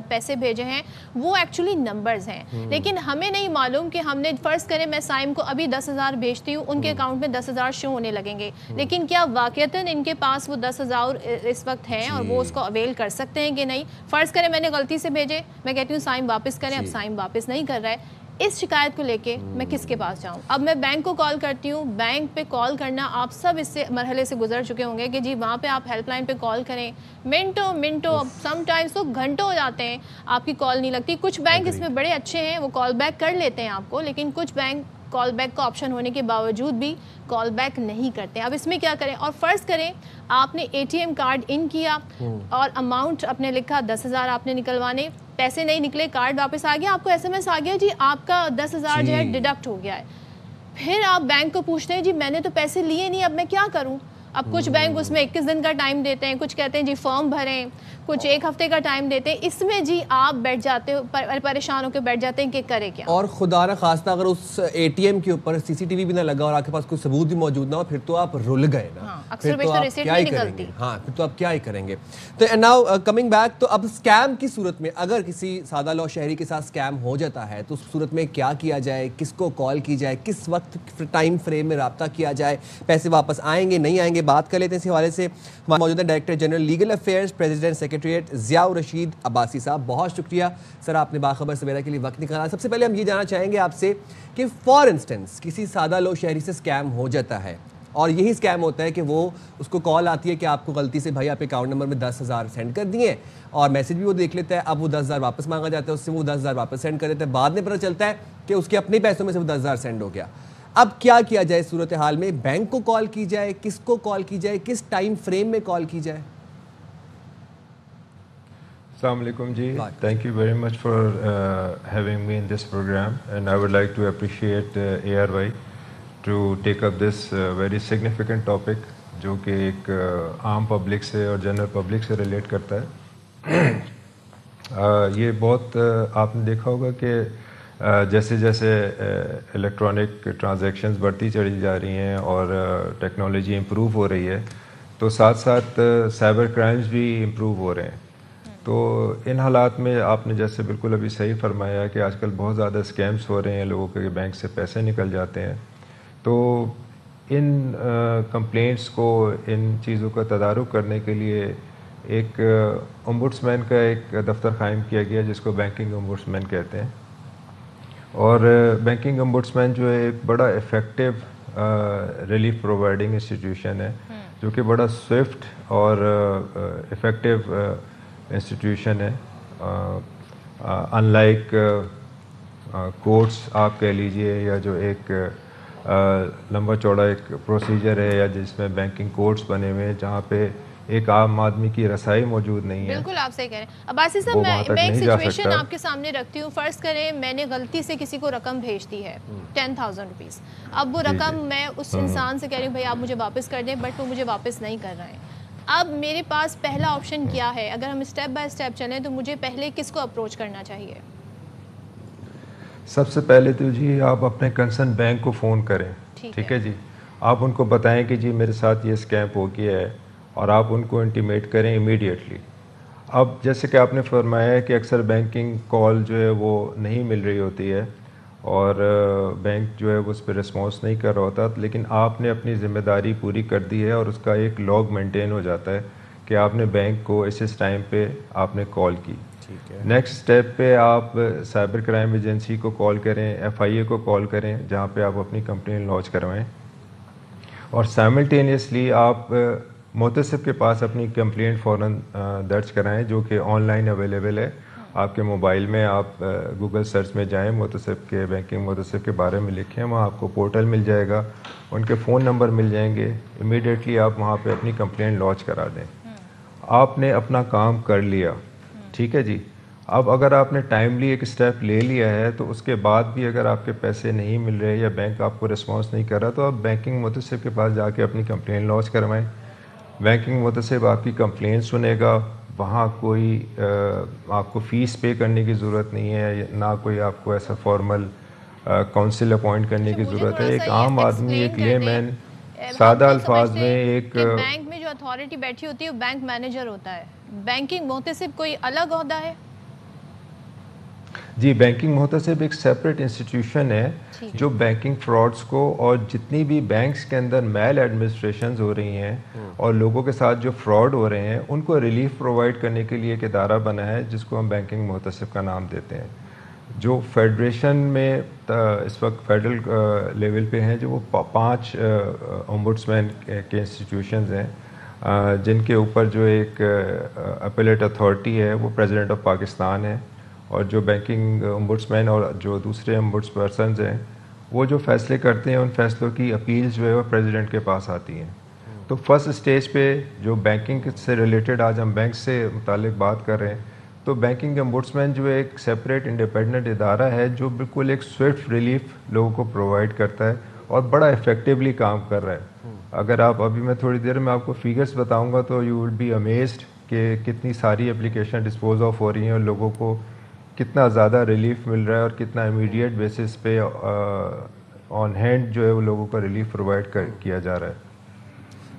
پیسے بھیجے ہیں، وہ ایکچولی نمبرز ہیں. لیکن ہمیں نہیں معلوم کہ ہم نے، فرض کریں میں سائم کو ابھی 10,000 بھیجتی ہوں، ان کے اکاؤنٹ میں 10,000 شو ہونے لگیں گے، لیکن کیا واقعتاً ان کے پاس وہ 10,000 اس وقت ہیں اور وہ اس کو اویل کر سکتے ہیں کہ نہیں. فرض کریں میں نے غلطی سے بھیجے، میں کہتی ہوں سائم واپس کریں، اب سائم واپس نہیں کر رہا ہے. اس شکایت کو لے کے میں کس کے پاس جاؤں؟ اب میں بینک کو کال کرتی ہوں، بینک پہ کال کرنا آپ سب اس سے مرحلے سے گزر چکے ہوں گے کہ جی وہاں پہ آپ ہیلپ لائن پہ کال کریں، منٹوں سم ٹائمز تو گھنٹوں ہو جاتے ہیں آپ کی کال نہیں لگتی. کچھ بینک اس میں بڑے اچھے ہیں، وہ کال بیک کر لیتے ہیں آپ کو، لیکن کچھ بینک کال بیک کا آپشن ہونے کے باوجود بھی کال بیک نہیں کرتے. اب اس میں کیا کریں؟ اور فرض کریں آپ نے اے ٹی ایم کارڈ ان کیا اور اماؤنٹ اپنے لکھا 10,000 آپ نے نکلوانے، پیسے نہیں نکلے، کارڈ واپس آ گیا، آپ کو ایس ایم ایس آ گیا جی آپ کا 10,000 جو ہے ڈیڈکٹ ہو گیا ہے. پھر آپ بینک کو پوچھتے ہیں جی میں نے تو پیسے لیے نہیں، اب میں کیا کروں؟ اب کچھ بینک اس میں 21 دن کا ٹائم دیتے ہیں، کچھ کہتے ہیں جی فارم بھریں، کچھ 1 ہفتے کا ٹائم دیتے ہیں. اس میں جی آپ بیٹھ جاتے ہو، پریشان ہو کے بیٹھ جاتے ہیں کہ کرے کیا. اور خدا نہ خواستہ اگر اس اے ٹی ایم کے اوپر سی سی ٹی وی بھی نہ لگا اور آپ کے پاس کوئی ثبوت بھی موجود نہ ہو، پھر تو آپ رل گئے نا. اکثر بیشتر ریسیٹ نہیں نکلتی. ہاں پھر تو آپ کیا ہی کریں گے. تو ناؤ کمنگ بیک، تو اب اسکیم کی صورت میں اگر کسی سادہ لو شہری کے ساتھ اسکیم ہو جاتا ہے تو اس صورت میں کیا کیا جائے، کس کو کال کی جائے، کس وقت ٹائم فریم میں رابطہ کیا جائے، پیسے واپس آئیں گے نہیں آئیں گے، بات کر لیتے ہیں اس حوالے سے. ہمارے موجود ہیں director general legal affairs president secretariat Zia ul-Rashid Abbasi صاحب. بہت شکریہ سر آپ نے باخبر سویرا کے لیے وقت نکالا. سب سے پہلے ہم یہ جاننا چاہیں گے آپ سے کہ فار انسٹنس کسی سادہ لو شہری سے اسکیم ہو جاتا ہے اور یہی اسکیم ہوتا ہے کہ وہ اس کو کال آتی ہے کہ آپ کو غلطی سے بھائی آپ اکاؤنٹ نمبر میں 10,000 سینڈ کر دیے اور میسج بھی وہ دیکھ لیتا ہے. اب وہ 10,000 واپس مانگا جاتا ہے، اس سے وہ 10,000 واپس سینڈ کر دیتا ہے. بعد میں پتہ چلتا ہے کہ اس کے اپنے پیسوں میں سے وہ 10,000 سینڈ ہو گیا. اب کیا کیا جائے صورتحال میں؟ بینک کو کال کی جائے، کس کو کال کی جائے، کس ٹائم فریم میں کال کی جائے؟ السلام علیکم جی. Thank you very much for having me in this program and I would like to appreciate A R Y to take up this very significant topic جو کہ ایک عام پبلک سے اور جنرل پبلک سے ریلیٹ کرتا ہے. یہ بہت آپ نے دیکھا ہوگا کہ جیسے جیسے الیکٹرانک ٹرانزیکشنز بڑھتی چلی جا رہی ہیں اور ٹیکنالوجی امپروو ہو رہی ہے تو ساتھ ساتھ سائبر کرائمز بھی امپروو ہو رہے ہیں. تو ان حالات میں آپ نے جیسے بالکل ابھی صحیح فرمایا کہ آج کل بہت زیادہ اسکیمز ہو رہے ہیں، لوگوں کے بینک سے پیسے نکل جاتے ہیں. تو ان کمپلینٹس کو، ان چیزوں کا تدارک کرنے کے لیے ایک امبوڈسمین کا ایک دفتر قائم کیا گیا جس کو بینکنگ امبوڈسمین کہتے ہیں. اور بینکنگ امبوڈسمین جو ہے ایک بڑا افیکٹو ریلیف پرووائڈنگ انسٹیٹیوشن ہے جو کہ بڑا سوئفٹ اور افیکٹو انسٹیٹیوشن ہے. ان لائک کورٹس آپ کہہ لیجئے یا جو ایک لمبا چوڑا ایک پروسیجر ہے یا جس میں بینکنگ کورٹس بنے ہوئے ہیں جہاں پہ ایک عام آدمی کی رسائی موجود نہیں ہے. بالکل آپ صحیح کہہ رہے ہیں. عباسی صاحب میں ایک سچویشن آپ کے سامنے رکھتی ہوں. فرض کریں میں نے غلطی سے کسی کو رقم بھیج دی ہے 10,000 روپیز. اب وہ رقم میں اس انسان سے کہہ رہی ہوں بھائی آپ مجھے واپس کر دیں، بٹ وہ مجھے واپس نہیں کر رہے ہیں. اب میرے پاس پہلا آپشن کیا ہے؟ اگر ہم اسٹیپ بائی اسٹیپ چلیں تو مجھے پہلے کس کو اپروچ کرنا چاہیے؟ سب سے پہلے تو جی آپ اپنے کنسرن بینک کو فون کریں. ٹھیک ہے جی. آپ ان کو بتائیں کہ جی میرے ساتھ یہ اسکیم ہو گیا ہے اور آپ ان کو انٹیمیٹ کریں امیڈیٹلی. اب جیسے کہ آپ نے فرمایا ہے کہ اکثر بینکنگ کال جو ہے وہ نہیں مل رہی ہوتی ہے اور بینک جو ہے وہ اس پہ رسپانس نہیں کر رہا ہوتا، لیکن آپ نے اپنی ذمہ داری پوری کر دی ہے اور اس کا ایک لاگ مینٹین ہو جاتا ہے کہ آپ نے بینک کو اس ٹائم پہ آپ نے کال کی. نیکسٹ اسٹیپ پہ آپ سائبر کرائم ایجنسی کو کال کریں، FIA کو کال کریں جہاں پہ آپ اپنی کمپلین لانچ کروائیں اور سائملٹینیسلی آپ متصف کے پاس اپنی کمپلینٹ فوراً درج کرائیں جو کہ آن لائن اویلیبل ہے. آپ کے موبائل میں آپ گوگل سرچ میں جائیں، متصف کے بینکنگ متصف کے بارے میں لکھیں، وہاں آپ کو پورٹل مل جائے گا، ان کے فون نمبر مل جائیں گے. امیڈیٹلی آپ وہاں پہ اپنی کمپلینٹ لانچ کرا دیں. آپ نے اپنا کام کر لیا. ٹھیک ہے جی. اب اگر آپ نے ٹائملی ایک اسٹیپ لے لیا ہے تو اس کے بعد بھی اگر آپ کے پیسے نہیں مل رہے یا بینک آپ کو رسپانس نہیں کر رہا تو آپ بینکنگ متصف کے پاس جا کے اپنی کمپلین لانچ کروائیں. بینکنگ متصف آپ کی کمپلین سنے گا. وہاں کوئی آپ کو فیس پے کرنے کی ضرورت نہیں ہے، نہ کوئی آپ کو ایسا فارمل کونسل اپوائنٹ کرنے کی ضرورت ہے. ایک عام آدمی، ایک لے مین سادہ الفاظ میں ایک بینک میں جو اتھارٹی بیٹھی ہوتی ہے وہ بینک مینیجر ہوتا ہے. بینکنگ محتسب کوئی الگ عہدہ ہے؟ جی، بینکنگ محتسب ایک سیپریٹ انسٹیٹیوشن ہے جو بینکنگ فراڈز کو اور جتنی بھی بینکس کے اندر میل ایڈمنسٹریشنز ہو رہی ہیں اور لوگوں کے ساتھ جو فراڈ ہو رہے ہیں ان کو ریلیف پرووائڈ کرنے کے لیے ایک ادارہ بنا ہے جس کو ہم بینکنگ محتسب کا نام دیتے ہیں. جو فیڈریشن میں اس وقت فیڈرل لیول پہ ہیں جو وہ 5 اومبڈسمین کے انسٹیٹیوشنز ہیں جن کے اوپر جو ایک اپیلیٹ اتھارٹی ہے وہ پریزیڈنٹ آف پاکستان ہے, اور جو بینکنگ اومبڈسمین اور جو دوسرے اومبڈس پرسنز ہیں وہ جو فیصلے کرتے ہیں ان فیصلوں کی اپیل جو ہے وہ پریزیڈنٹ کے پاس آتی ہیں. تو فرسٹ اسٹیج پہ جو بینکنگ سے ریلیٹڈ, آج ہم بینک سے متعلق بات کر رہے ہیں, تو بینکنگ امبوڈسمین جو ایک سیپریٹ انڈیپینڈنٹ ادارہ ہے جو بالکل ایک سوئفٹ ریلیف لوگوں کو پرووائڈ کرتا ہے اور بڑا افیکٹولی کام کر رہا ہے. اگر آپ ابھی میں تھوڑی دیر میں آپ کو فیگرز بتاؤں گا تو یو ول بی امیزڈ کہ کتنی ساری اپلیکیشن ڈسپوز آف ہو رہی ہیں اور لوگوں کو کتنا زیادہ ریلیف مل رہا ہے اور کتنا امیڈیٹ بیسس پہ آن ہینڈ جو ہے وہ لوگوں کو ریلیف پرووائڈ کیا جا رہا ہے.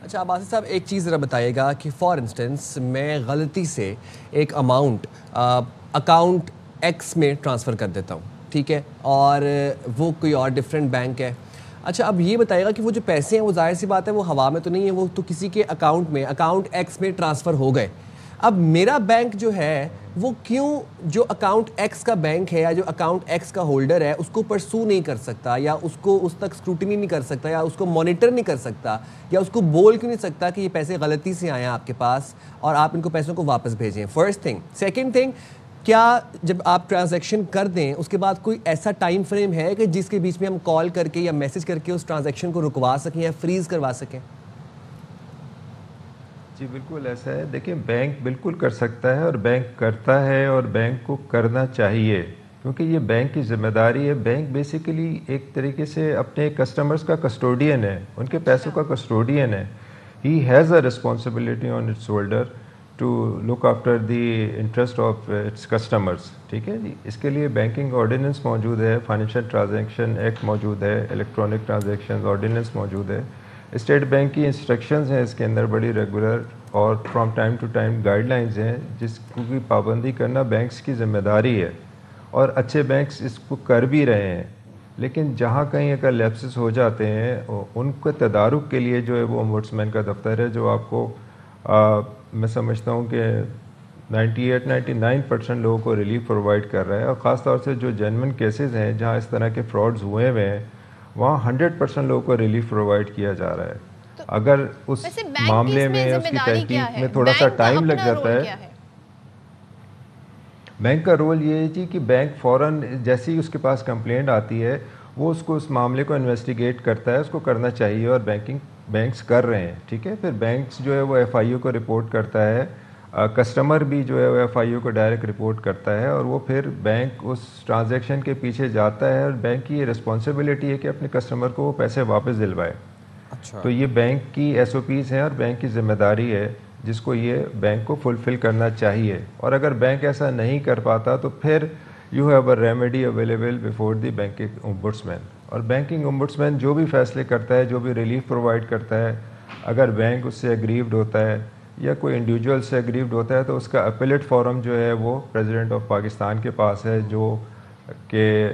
اچھا عباسی صاحب ایک چیز ذرا بتائیے گا کہ فار انسٹنس میں غلطی سے ایک اماؤنٹ اکاؤنٹ ایکس میں ٹرانسفر کر دیتا ہوں, ٹھیک ہے, اور وہ کوئی اور ڈفرینٹ بینک ہے. اچھا اب یہ بتائیے گا کہ وہ جو پیسے ہیں وہ ظاہر سی بات ہے وہ ہوا میں تو نہیں ہے, وہ تو کسی کے اکاؤنٹ میں اکاؤنٹ ایکس میں ٹرانسفر ہو گئے. اب میرا بینک جو ہے وہ کیوں جو اکاؤنٹ ایکس کا بینک ہے یا جو اکاؤنٹ ایکس کا ہولڈر ہے اس کو پرسو نہیں کر سکتا, یا اس کو اس تک اسکروٹنی نہیں کر سکتا, یا اس کو مانیٹر نہیں کر سکتا, یا اس کو بول کیوں نہیں سکتا کہ یہ پیسے غلطی سے آئے ہیں آپ کے پاس اور آپ ان کو پیسوں کو واپس بھیجیں؟ First thing. سیکنڈ تھنگ, کیا جب آپ ٹرانزیکشن کر دیں اس کے بعد کوئی ایسا ٹائم فریم ہے کہ جس کے بیچ میں ہم کال کر کے یا میسج کر کے اس ٹرانزیکشن کو رکوا سکیں یا فریز کروا سکیں؟ جی بالکل ایسا ہے. دیکھیں بینک بالکل کر سکتا ہے اور بینک کرتا ہے اور بینک کو کرنا چاہیے کیونکہ یہ بینک کی ذمہ داری ہے. بینک بیسیکلی ایک طریقے سے اپنے کسٹمرز کا کسٹوڈین ہے, ان کے پیسوں کا کسٹوڈین ہے. He has a responsibility on its shoulder to look after the interest of its customers, ٹھیک ہے جی. اس کے لیے بینکنگ آرڈیننس موجود ہے, فائنینشیل ٹرانزیکشن ایکٹ موجود ہے, الیکٹرانک ٹرانزیکشن آرڈیننس موجود ہے. اسٹیٹ بینک کی انسٹرکشنز ہیں اس کے اندر بڑی ریگولر, اور from time to time guidelines ہیں جس کی پابندی کرنا بینکس کی ذمہ داری ہے, اور اچھے بینکس اس کو کر بھی رہے ہیں. لیکن جہاں کہیں اگر لیپسز ہو جاتے ہیں ان کے تدارک کے لیے جو ہے وہ اومبڈسمین کا دفتر ہے جو آپ کو میں سمجھتا ہوں کہ 98-99% لوگوں کو ریلیف پرووائڈ کر رہا ہے. اور خاص طور سے جو جینوئن کیسز ہیں جہاں اس طرح کے فراڈز ہوئے ہوئے ہیں وہاں 100% لوگوں کو ریلیف پرووائڈ کیا جا رہا ہے. اگر اس معاملے میں اس کی تحقیق میں تھوڑا سا ٹائم لگ جاتا ہے, بینک کا رول یہ ہے جی کہ بینک فوراً جیسے ہی اس کے پاس کمپلینٹ آتی ہے وہ اس کو اس معاملے کو انویسٹیگیٹ کرتا ہے, اس کو کرنا چاہیے اور بینکس کر رہے ہیں, ٹھیک ہے. پھر بینکس جو ہے وہ ایف آئی او کو رپورٹ کرتا ہے, کسٹمر بھی جو ہے وہ ایف آئی او کو ڈائریکٹ رپورٹ کرتا ہے, اور وہ پھر بینک اس ٹرانزیکشن کے پیچھے جاتا ہے اور بینک کی یہ رسپانسبلٹی ہے کہ اپنے کسٹمر کو وہ پیسے واپس دلوائے. تو یہ بینک کی ایس او پیز ہیں اور بینک کی ذمہ داری ہے جس کو یہ بینک کو فلفل کرنا چاہیے. اور اگر بینک ایسا نہیں کر پاتا تو پھر you have a remedy available before the banking ombudsman. اور بینکنگ اومبڈسمین جو بھی فیصلے کرتا ہے, جو بھی ریلیف پرووائڈ کرتا ہے, اگر بینک اس سے ایگریوڈ ہوتا ہے یا کوئی انڈیویجول سے ایگریوڈ ہوتا ہے تو اس کا اپیلیٹ فورم جو ہے وہ پریزیڈنٹ آف پاکستان کے پاس ہے جو کہ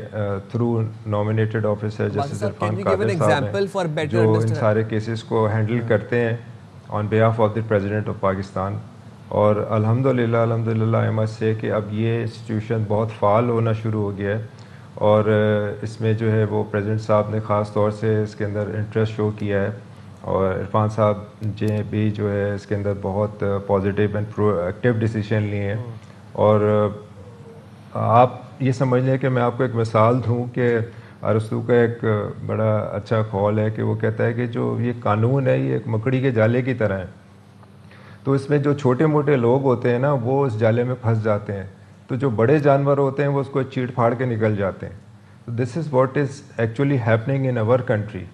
through nominated officer justice Irfan Qadir صاحب ہیں جو ان سارے کیسز کو ہینڈل کرتے ہیں on behalf of the president of Pakistan. اور الحمدللہ آئی مسٹ سے کہ اب یہ انسٹیٹیوشن بہت فعال ہونا شروع ہو گیا ہے, اور اس میں جو ہے وہ پریزیڈنٹ صاحب نے خاص طور سے اس کے اندر انٹرسٹ شو کیا ہے, اور عرفان صاحب جی بھی جو ہے اس کے اندر بہت positive and pro active decision لیے ہیں. اور آپ یہ سمجھ لیں کہ میں آپ کو ایک مثال دوں کہ ارسطو کا ایک بڑا اچھا قول ہے کہ وہ کہتا ہے کہ جو یہ قانون ہے یہ ایک مکڑی کے جالے کی طرح ہے, تو اس میں جو چھوٹے موٹے لوگ ہوتے ہیں نا وہ اس جالے میں پھنس جاتے ہیں, تو جو بڑے جانور ہوتے ہیں وہ اس کو چیڑ پھاڑ کے نکل جاتے ہیں. تو this is what is actually happening in our country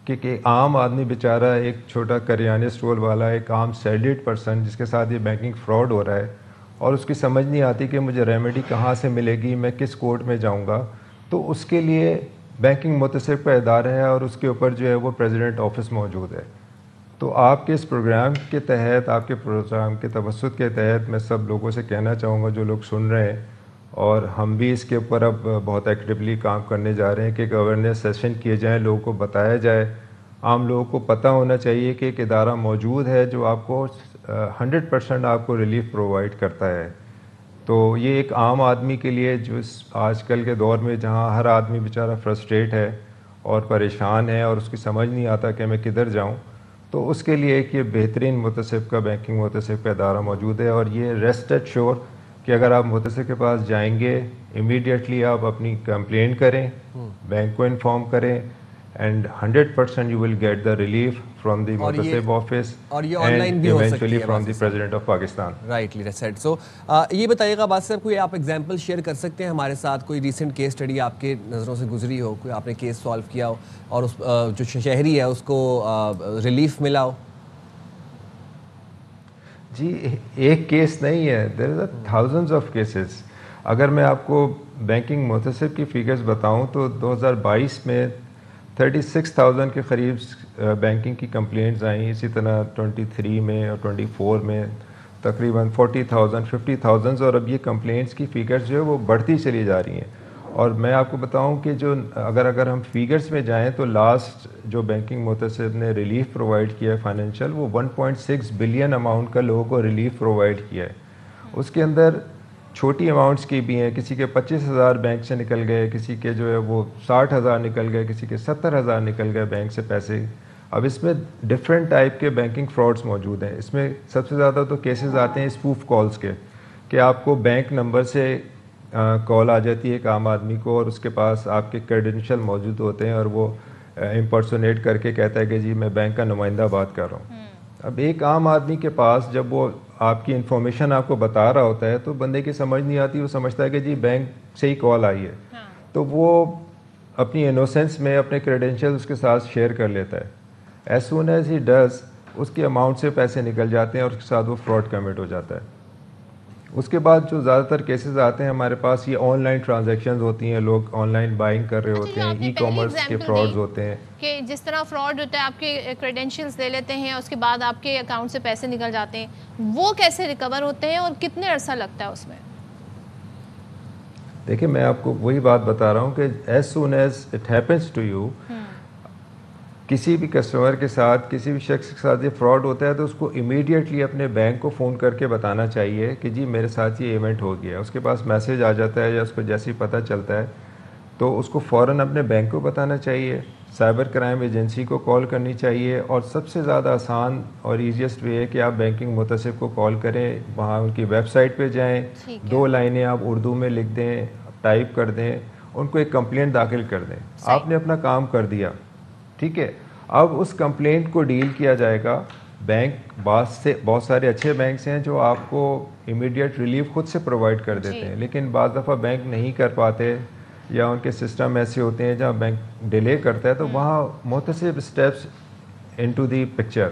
کہ عام آدمی بیچارہ ایک چھوٹا کریانے اسٹور والا, ایک عام سیلڈیڈ پرسن جس کے ساتھ یہ بینکنگ فراڈ ہو رہا ہے اور اس کی سمجھ نہیں آتی کہ مجھے ریمیڈی کہاں سے ملے گی, میں کس کورٹ میں جاؤں گا, تو اس کے لیے بینکنگ متصرف کا ادارہ ہے اور اس کے اوپر جو ہے وہ پریزیڈنٹ آفس موجود ہے. تو آپ کے اس پروگرام کے تحت, آپ کے پروگرام کے توسط کے تحت میں سب لوگوں سے کہنا چاہوں گا جو لوگ سن رہے ہیں, اور ہم بھی اس کے اوپر اب بہت ایکٹیولی کام کرنے جا رہے ہیں کہ گورننس سیشن کیے جائیں, لوگوں کو بتایا جائے, عام لوگوں کو پتہ ہونا چاہیے کہ ایک ادارہ موجود ہے جو آپ کو 100% آپ کو ریلیف پرووائڈ کرتا ہے. تو یہ ایک عام آدمی کے لیے جو آج کل کے دور میں جہاں ہر آدمی بیچارہ فرسٹریٹ ہے اور پریشان ہے اور اس کی سمجھ نہیں آتا کہ میں کدھر جاؤں، تو اس کے لیے ایک یہ بہترین متصف کا بینکنگ متصف کا ادارہ موجود ہے. اور یہ ریسٹ ایٹ شور کہ اگر آپ متصف کے پاس جائیں گے امیڈیٹلی آپ اپنی کمپلین کریں، بینک کو انفارم کریں، and 100% you will get the relief from the متصف آفس اور یہ آن لائن بھی ہو سکتی ہے from the president of Pakistan. Rightly said. So یہ بتائیے گا بات صاحب، کوئی آپ ایگزامپل شیئر کر سکتے ہیں ہمارے ساتھ، کوئی ریسنٹ کیس اسٹڈی آپ کے نظروں سے گزری ہو، کوئی آپ نے کیس سالو کیا ہو اور اس جو شہری ہے اس کو ریلیف ملا ہو؟ جی ایک کیس نہیں ہے، دیر از تھاؤزنڈز آف کیسز. اگر میں آپ کو بینکنگ متصف کی فگرز بتاؤں تو 2022 میں 36,000 کے قریب بینکنگ کی کمپلینٹس آئیں. اسی طرح 23 میں اور 24 میں تقریباً 40,000 50,000، اور اب یہ کمپلینٹس کی فگرز جو ہے وہ بڑھتی چلی جا رہی ہیں. اور میں آپ کو بتاؤں کہ جو اگر ہم فیگرز میں جائیں تو لاسٹ جو بینکنگ متصف نے ریلیف پرووائڈ کیا ہے فائنینشیل، وہ 1.6 بلین اماؤنٹ کا لوگوں کو ریلیف پرووائڈ کیا ہے. اس کے اندر چھوٹی اماؤنٹس کی بھی ہیں، کسی کے 25,000 بینک سے نکل گئے، کسی کے جو ہے وہ 60,000 نکل گئے، کسی کے 70,000 نکل گئے بینک سے پیسے. اب اس میں ڈفرینٹ ٹائپ کے بینکنگ فراڈز موجود ہیں. اس میں سب سے زیادہ تو کیسز آتے ہیں اسپوف کالز کے، کہ آپ کو بینک نمبر سے کال آ جاتی ہے ایک عام آدمی کو، اور اس کے پاس آپ کے کریڈینشیل موجود ہوتے ہیں اور وہ امپرسونیٹ کر کے کہتا ہے کہ جی میں بینک کا نمائندہ بات کر رہا ہوں. اب ایک عام آدمی کے پاس جب وہ آپ کی انفارمیشن آپ کو بتا رہا ہوتا ہے تو بندے کی سمجھ نہیں آتی، وہ سمجھتا ہے کہ جی بینک سے ہی کال آئی ہے، تو وہ اپنی انوسینس میں اپنے کریڈینشیل اس کے ساتھ شیئر کر لیتا ہے. As soon as he does اس کے اماؤنٹ سے پیسے نکل جاتے ہیں اور اس کے ساتھ وہ فراڈ کمٹ ہو جاتا ہے. اس کے بعد جو زیادہ تر کیسز آتے ہیں ہمارے پاس، یہ آن لائن ٹرانزیکشنز ہوتی ہیں، لوگ آن لائن بائنگ کر رہے ہوتے ہیں، ای کامرس کے فراڈز ہوتے ہیں. کہ جس طرح فراڈ ہوتا ہے آپ کے کریڈینشیلز لے لیتے ہیں، اس کے بعد آپ کے اکاؤنٹ سے پیسے نکل جاتے ہیں، وہ کیسے ریکور ہوتے ہیں اور کتنے عرصہ لگتا ہے اس میں؟ دیکھیں میں آپ کو وہی بات بتا رہا ہوں کہ as soon as it happens to you, کسی بھی کسٹمر کے ساتھ، کسی بھی شخص کے ساتھ یہ فراڈ ہوتا ہے تو اس کو امیڈیٹلی اپنے بینک کو فون کر کے بتانا چاہیے کہ جی میرے ساتھ یہ ایونٹ ہو گیا. اس کے پاس میسج آ جاتا ہے یا اس کو جیسے ہی پتہ چلتا ہے تو اس کو فوراً اپنے بینک کو بتانا چاہیے، سائبر کرائم ایجنسی کو کال کرنی چاہیے، اور سب سے زیادہ آسان اور ایزیسٹ وے ہے کہ آپ بینکنگ متصف کو کال کریں، وہاں ان کی ویب سائٹ پہ جائیں، 2 لائنیں آپ اردو میں لکھ دیں، ٹائپ کر دیں، ان کو ایک کمپلینٹ داخل کر دیں. آپ نے اپنا کام کر دیا، ٹھیک ہے. اب اس کمپلینٹ کو ڈیل کیا جائے گا. بینک بہت سارے اچھے بینکس ہیں جو آپ کو امیڈیٹ ریلیف خود سے پرووائڈ کر دیتے ہیں، لیکن بعض دفعہ بینک نہیں کر پاتے یا ان کے سسٹم ایسے ہوتے ہیں جہاں بینک ڈیلے کرتا ہے، تو وہاں مختلف اسٹیپس انٹو دی پکچر،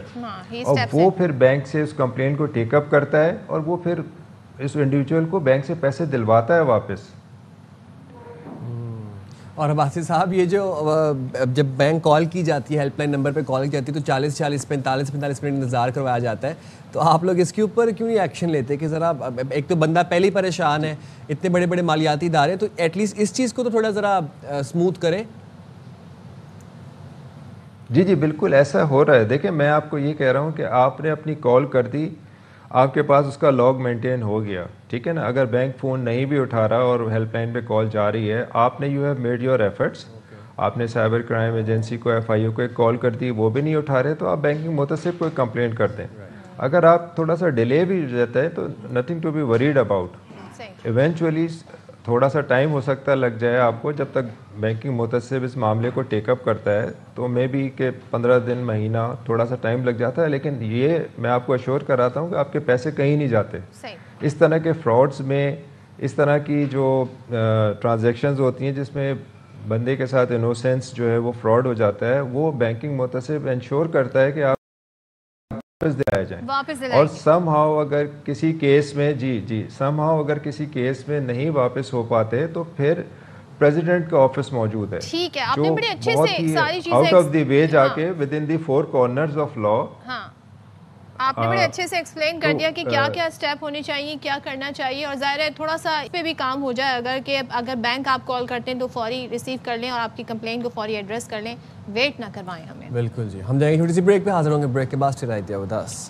اور وہ پھر بینک سے اس کمپلینٹ کو ٹیک اپ کرتا ہے اور وہ پھر اس انڈیویجول کو بینک سے پیسے دلواتا ہے واپس. اور عباسی صاحب یہ جو جب بینک کال کی جاتی ہے، ہیلپ لائن نمبر پہ کال کی جاتی ہے تو 45 منٹ انتظار کروایا جاتا ہے، تو آپ لوگ اس کے اوپر کیوں نہیں ایکشن لیتے کہ ذرا، ایک تو بندہ پہلے ہی پریشان ہے، اتنے بڑے بڑے مالیاتی ادارے، تو ایٹ لیسٹ اس چیز کو تو تھوڑا ذرا اسموتھ کریں. جی بالکل ایسا ہو رہا ہے. دیکھیں میں آپ کو یہ کہہ رہا ہوں کہ آپ نے اپنی کال کر دی، آپ کے پاس اس کا لاگ مینٹین ہو گیا، ٹھیک ہے نا. اگر بینک فون نہیں بھی اٹھا رہا اور ہیلپ لائن پہ کال جا رہی ہے، آپ نے you have made your efforts, آپ نے سائبر کرائم ایجنسی کو، FIO کو ایک کال کر دی، وہ بھی نہیں اٹھا رہے، تو آپ بینکنگ متصف کو ایک کمپلینٹ کر دیں. اگر آپ تھوڑا سا ڈیلے بھی رہتا ہے تو nothing to be worried about. Eventually تھوڑا سا ٹائم ہو سکتا ہے لگ جائے آپ کو، جب تک بینکنگ متصف اس معاملے کو ٹیک اپ کرتا ہے تو مے بی کہ 15 دن، مہینہ، تھوڑا سا ٹائم لگ جاتا ہے، لیکن یہ میں آپ کو ایشور کراتا ہوں کہ آپ کے پیسے کہیں نہیں جاتے. اس طرح کے فراڈز میں، اس طرح کی جو ٹرانزیکشنز ہوتی ہیں جس میں بندے کے ساتھ انوسینس جو ہے وہ فراڈ ہو جاتا ہے، وہ بینکنگ متصف انشور کرتا ہے کہ آپ واپس دلائے جائیں. اور سم ہاؤ اگر کسی کیس میں سم ہاؤ اگر کسی کیس میں نہیں واپس ہو پاتے تو پھر پریزیڈنٹ کا آفس موجود ہے، ٹھیک ہے، آپ نے بڑے اچھے سے ساری چیزیں آؤٹ آف دی وے جا کے with in the 4 corners of law. آپ نے بڑے اچھے سے ایکسپلین کر دیا کہ کیا کیا اسٹیپ ہونے چاہیے، کیا کرنا چاہیے، اور ظاہر ہے تھوڑا سا اس پہ بھی کام ہو جائے اگر بینک آپ کال کرتے ہیں تو فوری ریسیو کر لیں اور آپ کی کمپلین کو فوری ایڈریس کر لیں، ویٹ نہ کروائیں ہمیں. بالکل جی. ہم جائیں گے چھوٹی سی بریک پہ، حاضر ہوں گے بریک کے بعد. Stay with us.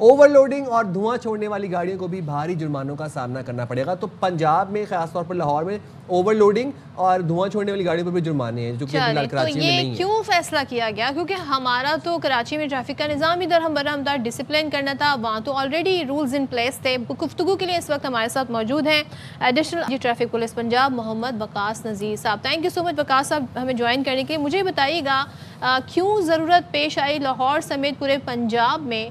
Overloading اور دھواں چھوڑنے والی گاڑیوں کو بھی بھاری جرمانوں کا سامنا کرنا پڑے گا. تو پنجاب میں خاص طور پر لاہور میں اوور لوڈنگ اور دھواں چھوڑنے والی گاڑیوں پر بھی جرمانے ہیں جو کہ کراچی میں نہیں ہے. کیوں فیصلہ کیا گیا؟ کیونکہ ہمارا تو کراچی میں ٹریفک کا نظام ادھر ہم برہمدار ڈسپلن کرنا تھا, وہاں تو آلریڈی رولز ان پلیس تھے. گفتگو کے لیے اس وقت ہمارے ساتھ موجود ہیں ایڈیشنل ٹریفک پولیس پنجاب محمد وقاص نذیر صاحب. تھینک یو سو مچ وقاص صاحب ہمیں جوائن کرنے کے. مجھے بتائیے گا کیوں ضرورت پیش آئی لاہور سمیت پورے پنجاب میں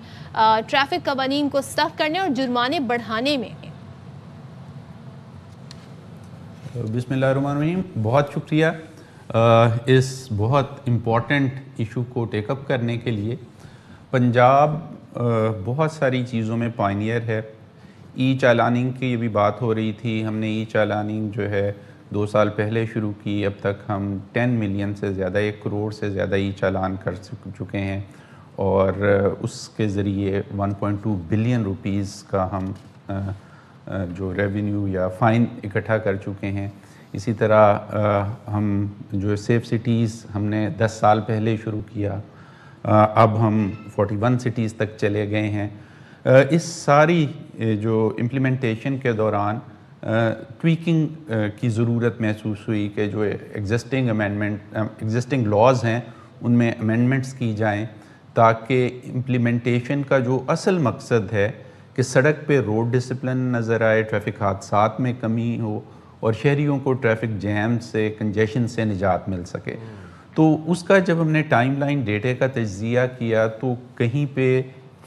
ٹریفک قوانین کو سخت کرنے اور جرمانے بڑھانے میں؟ بسم اللہ الرحمن الرحیم. بہت شکریہ اس بہت امپورٹنٹ ایشو کو ٹیک اپ کرنے کے لیے. پنجاب بہت ساری چیزوں میں پائنیئر ہے. ای چالاننگ کی بھی بات ہو رہی تھی. ہم نے ای چالاننگ جو ہے 2 سال پہلے شروع کی. اب تک ہم 10 ملین سے زیادہ 1 کروڑ سے زیادہ ای چالان کر چکے ہیں اور اس کے ذریعے 1.2 بلین روپیز کا ہم جو ریونیو یا فائن اکٹھا کر چکے ہیں. اسی طرح ہم جو سیف سٹیز ہم نے 10 سال پہلے شروع کیا, اب ہم 41 سٹیز تک چلے گئے ہیں. اس ساری جو امپلیمنٹیشن کے دوران ٹویکنگ کی ضرورت محسوس ہوئی کہ جو ایگزسٹنگ لاز ہیں ان میں امینڈمنٹس کی جائیں تاکہ امپلیمنٹیشن کا جو اصل مقصد ہے کہ سڑک پہ روڈ ڈسپلن نظر آئے, ٹریفک حادثات میں کمی ہو اور شہریوں کو ٹریفک جیم سے کنجیشن سے نجات مل سکے. تو اس کا جب ہم نے ٹائم لائن ڈیٹے کا تجزیہ کیا تو کہیں پہ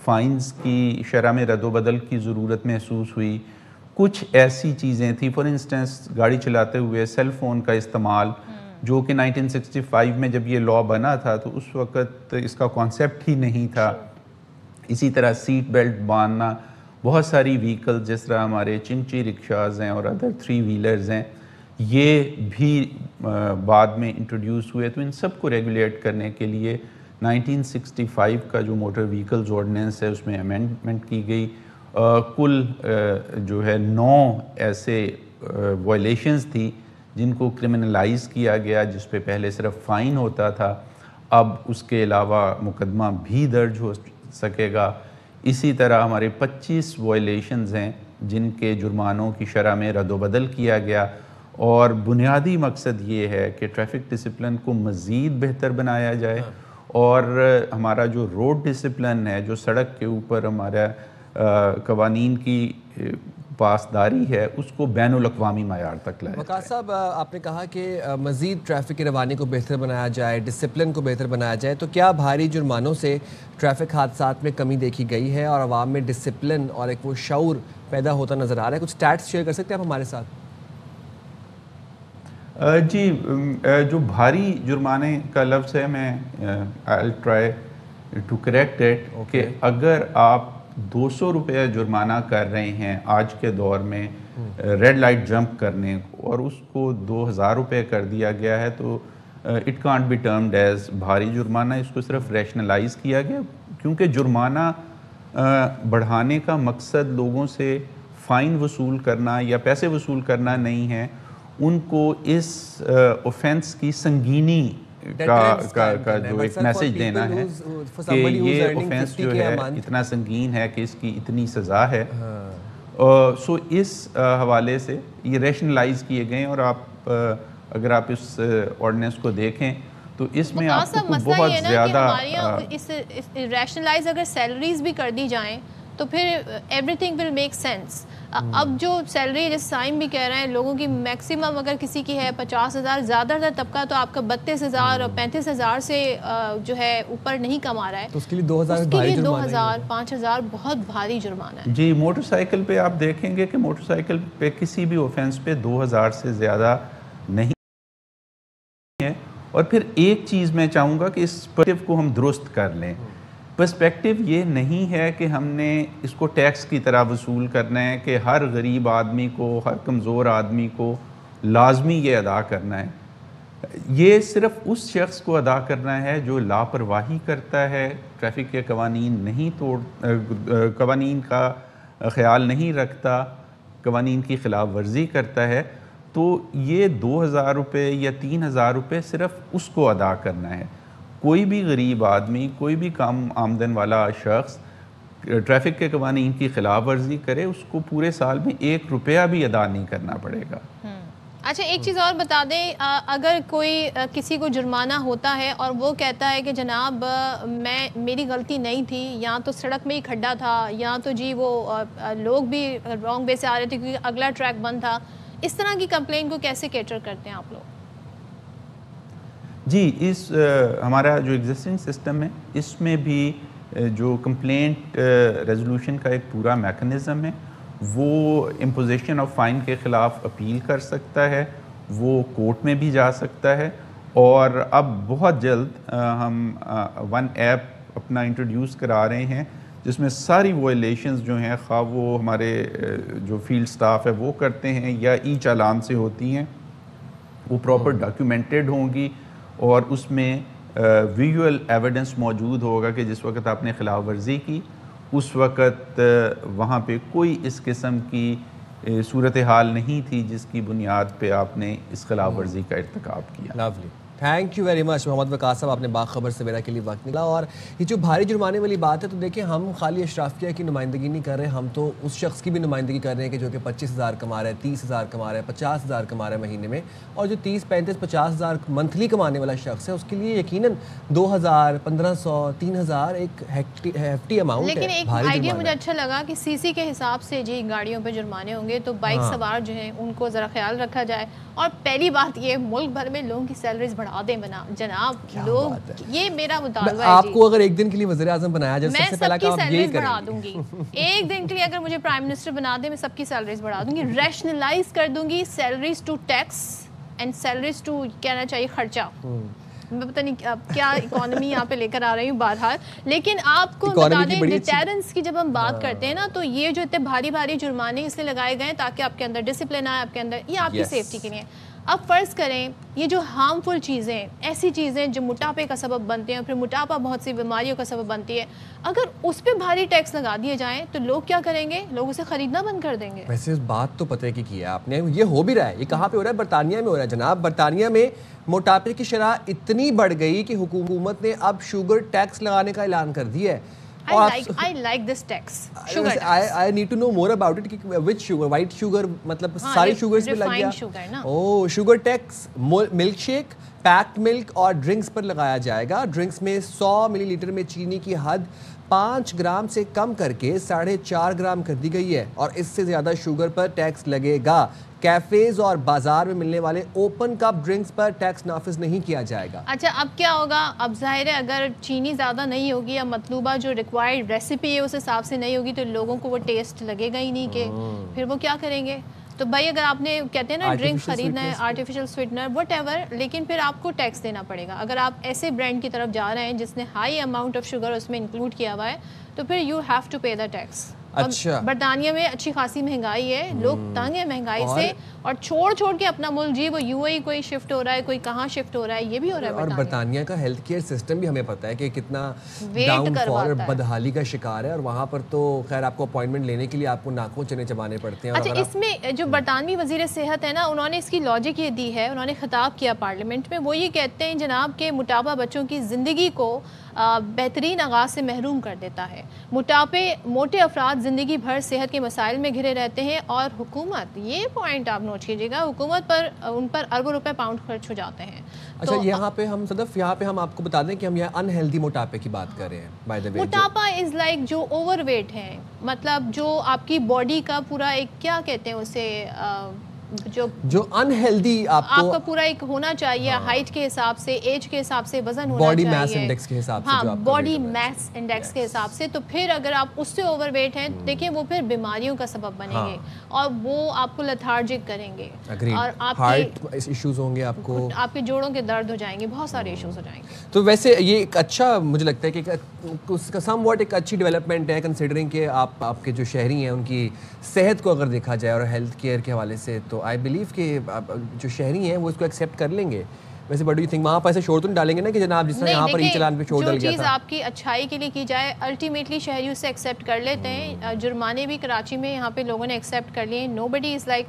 فائنز کی شرح میں رد و بدل کی ضرورت محسوس ہوئی. کچھ ایسی چیزیں تھیں, فار انسٹنس گاڑی چلاتے ہوئے سیل فون کا استعمال, جو کہ 1965 میں جب یہ لا بنا تھا تو اس وقت اس کا کانسیپٹ ہی نہیں تھا. اسی طرح سیٹ بیلٹ باندھنا. بہت ساری وہیکل جس طرح ہمارے چنچی رکشاز ہیں اور ادر 3 ویلرز ہیں, یہ بھی بعد میں انٹروڈیوس ہوئے. تو ان سب کو ریگولیٹ کرنے کے لیے 1965 کا جو موٹر وہیکلز آرڈیننس ہے اس میں امینڈمنٹ کی گئی. کل جو ہے 9 ایسے وائلیشنز تھی جن کو کرمنلائز کیا گیا, جس پہ پہلے صرف فائن ہوتا تھا, اب اس کے علاوہ مقدمہ بھی درج ہو سکے گا. اسی طرح ہمارے 25 وائلیشنز ہیں جن کے جرمانوں کی شرح میں رد و بدل کیا گیا, اور بنیادی مقصد یہ ہے کہ ٹریفک ڈسپلن کو مزید بہتر بنایا جائے اور ہمارا جو روڈ ڈسپلن ہے, جو سڑک کے اوپر ہمارا قوانین کی پاسداری ہے, اس کو بین الاقوامی معیار تک لائے. وقاص صاحب آپ نے کہا کہ مزید ٹریفک کی روانی کو بہتر بنایا جائے, ڈسپلن کو بہتر بنایا جائے, تو کیا بھاری جرمانوں سے ٹریفک حادثات میں کمی دیکھی گئی ہے اور عوام میں ڈسپلن اور ایک وہ شعور پیدا ہوتا نظر آ رہا ہے؟ کچھ سٹیٹس شیئر کر سکتے ہیں آپ ہمارے ساتھ؟ جی, جو بھاری جرمانے کا لفظ ہے, میں I'll try to correct it, کہ اگر آپ 200 روپے جرمانہ کر رہے ہیں آج کے دور میں ریڈ لائٹ جمپ کرنے کو, اور اس کو 2000 روپے کر دیا گیا ہے, تو it can't be termed as بھاری جرمانہ. اس کو صرف ریشنلائز کیا گیا کیونکہ جرمانہ بڑھانے کا مقصد لوگوں سے فائن وصول کرنا یا پیسے وصول کرنا نہیں ہے, ان کو اس اوفینس کی سنگینی کا جو ایک میسج دینا ہے کہ یہ اوفینس جو ہے اتنا سنگین ہے کہ اس کی اتنی سزا ہے. سو اس حوالے سے یہ ریشنلائز کیے گئے ہیں, اور آپ اگر آپ اس آرڈیننس کو دیکھیں تو اس میں آپ کو بہت زیادہ ریشنلائز اگر سیلریز بھی کر دی جائیں تو پھر every thing will make sense. اب جو سیلری جس سائم بھی کہہ رہے ہیں لوگوں کی میکسیمم اگر کسی کی ہے 50,000, زیادہ تر طبقہ تو آپ کا 32,000 اور 35,000 سے جو ہے اوپر نہیں کما رہا ہے, تو اس کے لیے 2,000 5,000 بہت بھاری جرمانہ ہے. جی, موٹر سائیکل پہ آپ دیکھیں گے کہ موٹر سائیکل پہ کسی بھی اوفینس پہ 2,000 سے زیادہ نہیں ہے. اور پھر ایک چیز میں چاہوں گا کہ اس پرسپیکٹیو کو ہم درست کر لیں. پرسپیکٹیو یہ نہیں ہے کہ ہم نے اس کو ٹیکس کی طرح وصول کرنا ہے کہ ہر غریب آدمی کو, ہر کمزور آدمی کو لازمی یہ ادا کرنا ہے. یہ صرف اس شخص کو ادا کرنا ہے جو لاپرواہی کرتا ہے, ٹریفک کے قوانین کا خیال نہیں رکھتا, قوانین کی خلاف ورزی کرتا ہے. تو یہ 2,000 روپے یا 3,000 روپے صرف اس کو ادا کرنا ہے. کوئی بھی غریب آدمی, کوئی بھی کم آمدن والا شخص ٹریفک کے قوانین کی خلاف ورزی کرے اس کو پورے سال میں 1 روپیہ بھی ادا نہیں کرنا پڑے گا۔ اچھا ایک چیز اور بتا دیں، اگر کوئی کسی کو جرمانہ ہوتا ہے اور وہ کہتا ہے کہ جناب میری غلطی نہیں تھی، یا تو سڑک میں ہی کھڈا تھا، یا تو جی وہ لوگ بھی رانگ وے سے آ رہے تھے کیونکہ اگلا ٹریک بند تھا، اس طرح کی کمپلین کو کیسے کیٹر کرتے ہیں آپ لوگ؟ جی ہمارا جو ایگزسٹنگ سسٹم ہے اس میں بھی جو کمپلینٹ ریزولوشن کا ایک پورا میکنزم ہے، وہ امپوزیشن آف فائن کے خلاف اپیل کر سکتا ہے، وہ کورٹ میں بھی جا سکتا ہے، اور اب بہت جلد ہم ون ایپ اپنا انٹروڈیوس کرا رہے ہیں جس میں ساری وائلیشنز جو ہیں، خواہ وہ ہمارے جو فیلڈ سٹاف ہے وہ کرتے ہیں یا ای چالان سے ہوتی ہیں، وہ پراپر ڈاکیومنٹڈ ہوں گی، اور اس میں ویژول ایویڈنس موجود ہوگا کہ جس وقت آپ نے خلاف ورزی کی اس وقت وہاں پہ کوئی اس قسم کی صورتحال نہیں تھی جس کی بنیاد پہ آپ نے اس خلاف ورزی کا ارتکاب کیا۔ Lovely, thank you very much Muhammad Waqas صاحب، آپ نے باخبر سویرا کے لیے وقت نکلا۔ اور یہ جو بھاری جرمانے والی بات ہے تو دیکھیں ہم خالی اشرافیہ کی نمائندگی نہیں کر رہے، ہم تو اس شخص کی بھی نمائندگی کر رہے ہیں کہ جو کہ 25,000 کما رہا ہے، 30,000 کما رہا ہے، 50,000 کما رہا ہے مہینے میں، اور جو 30, 35, 50,000 منتھلی کمانے والا شخص ہے اس کے لیے یقیناً 2,000, 1,500, 3,000 ایک ہیفٹی اماؤنٹ ہے۔ لیکن ایک آئیڈیا مجھے اچھا لگا کہ سی سی کے حساب سے جی گاڑیوں پہ جرمانے ہوں گے تو بائک سوار جو ہیں ان کو ذرا خیال رکھا جائے، اور پہلی بات یہ ملک بھر میں لوگوں کی سیلریز بڑھا دیں جناب لوگ، یہ میرا مطالبہ ہے۔ آپ کو اگر ایک دن کے لیے وزیر اعظم بنایا جائے سب سے پہلا کام آپ یہی کریں گے؟ بڑھا دوں گی ایک دن کے لیے، اگر مجھے پرائم منسٹر بنا دے میں سب کی سیلریز بڑھا دوں گی، ریشنلائز کر دوں گی salaries to tax and salaries to کہنا چاہیے خرچہ۔ میں پتہ نہیں کیا اکانومی یہاں پہ لے کر آ رہی ہوں بہرحال، لیکن آپ کو بتا دیں ڈیٹیرنس کی جب ہم بات کرتے ہیں نا تو یہ جو اتنے بھاری بھاری جرمانے اس لیے لگائے گئے ہیں تاکہ آپ کے اندر ڈسپلن آئے، آپ کے اندر، یہ آپ کی سیفٹی کے لیے۔ اب فرض کریں یہ جو ہارمفل چیزیں، ایسی چیزیں جو موٹاپے کا سبب بنتے ہیں، پھر موٹاپا بہت سی بیماریوں کا سبب بنتی ہے، اگر اس پہ بھاری ٹیکس لگا دیے جائیں تو لوگ کیا کریں گے؟ لوگ اسے خریدنا بند کر دیں گے۔ ویسے اس بات تو پتہ کی ہے آپ نے، یہ ہو بھی رہا ہے، یہ کہاں پہ ہو رہا ہے؟ برطانیہ میں ہو رہا ہے جناب۔ برطانیہ میں موٹاپے کی شرح اتنی بڑھ گئی کہ حکومت نے اب شوگر ٹیکس لگانے کا اعلان کر دیا ہے۔ I like this tax. Sugar tax. I need to know more about it. Which sugar? White sugar مطلب ساری شوگرز پہ لگ گیا؟ اوہ، sugar tax milk shake, packed milk اور ڈرنکس پر لگایا جائے گا۔ ڈرنکس میں 100 ملی لیٹر میں چینی کی حد 5 گرام سے کم کر کے 4.5 گرام کر دی گئی ہے، اور اس سے زیادہ شوگر پر ٹیکس لگے گا۔ کیفیز اور بازار میں ملنے والے اوپن کپ ڈرنکس پر ٹیکس نافذ نہیں کیا جائے گا۔ اچھا اب کیا ہوگا؟ اب ظاہر ہے اگر چینی زیادہ نہیں ہوگی یا مطلوبہ جو ریکوائرڈ ریسیپی ہے اس حساب سے نہیں ہوگی تو لوگوں کو وہ ٹیسٹ لگے گا ہی نہیں، کہ پھر وہ کیا کریں گے؟ تو بھائی اگر آپ نے کہتے ہیں نا ڈرنک خریدنا ہے، آرٹیفیشل سویٹنر وٹ ایور، لیکن پھر آپ کو ٹیکس دینا پڑے گا۔ اگر آپ ایسے برانڈ کی طرف جا رہے ہیں جس نے ہائی اماؤنٹ آف شوگر اس میں انکلوڈ کیا ہوا ہے تو پھر you have to pay the tax. اچھا، برطانیہ میں اچھی خاصی مہنگائی ہے، لوگ تنگ ہیں مہنگائی سے، اور چھوڑ کے اپنا ملک جی وہ یو اے کوئی شفٹ ہو رہا ہے، کوئی کہاں شفٹ ہو رہا ہے، یہ بھی ہو رہا ہے۔ اور برطانیہ کا ہیلتھ کیئر سسٹم بھی ہمیں پتہ ہے کہ کتنا ڈاؤن فال اور بدحالی کا شکار ہے، اور وہاں پر تو خیر آپ کو اپوائنٹمنٹ لینے کے لیے آپ کو ناکوں چنے چبانے پڑتے ہیں۔ اچھا اس میں جو برطانوی وزیر صحت ہے نا، انہوں نے اس کی لاجک یہ دی ہے، انہوں نے خطاب کیا پارلیمنٹ میں، وہ یہ کہتے ہیں جناب کہ موٹاپا بچوں کی زندگی کو بہترین آغاز سے محروم کر دیتا ہے۔ موٹے افراد زندگی بھر صحت کے مسائل میں گھرے رہتے ہیں، اور حکومت، یہ پوائنٹ آپ نوٹ کیجیے گا، حکومت پر ان پر اربوں روپے پاؤنڈ خرچ ہو جاتے ہیں۔ اچھا یہاں پہ ہم صدف، یہاں پہ ہم آپ کو بتا دیں کہ ہم یہاں ان ہیلدی موٹاپے کی بات کر رہے ہیں۔ بائی دی وے موٹاپا از لائک جو اوور ویٹ ہے، مطلب جو آپ کی باڈی کا پورا ایک کیا کہتے ہیں اسے، جو انہیلدی آپ کا پورا ایک ہونا چاہیے، ہائٹ کے حساب سے، ایج کے حساب سے وزن ہونا چاہیے، باڈی میس انڈیکس کے حساب سے، ہاں باڈی میس انڈیکس کے حساب سے۔ تو پھر اگر آپ اس سے اوور ویٹ ہیں دیکھیں وہ پھر بیماریوں کا سبب بنیں گے، اور وہ آپ کو لیتھارجک کریں گے، اور آپ ہارٹ ایشوز ہوں گے، آپ کو آپ کے جوڑوں کے درد ہو جائیں گے، بہت سارے ایشوز ہو جائیں گے۔ تو ویسے یہ ایک اچھا مجھے لگتا ہے کہ سم واٹ ایک اچھی ڈیولپمنٹ ہے، کنسیڈرنگ کہ آپ کے جو شہری ہیں ان کی صحت کو اگر دیکھا جائے اور ہیلتھ کیئر کے حوالے سے، تو آئی بلیو کہ جو شہری ہیں وہ اس کو ایکسیپٹ کر لیں گے۔ ویسے بٹ یو تھنک وہاں پر ایسے شور تو نہیں ڈالیں گے نا کہ جناب جس طرح یہاں پر ای چلان پہ شور ڈل گیا تھا؟ جو چیز آپ کی اچھائی کے لیے کی جائے الٹیمیٹلی شہری اسے ایکسیپٹ کر لیتے ہیں۔ جرمانے بھی کراچی میں یہاں پہ لوگوں نے ایکسیپٹ کر لیے، نو بڈی از لائک،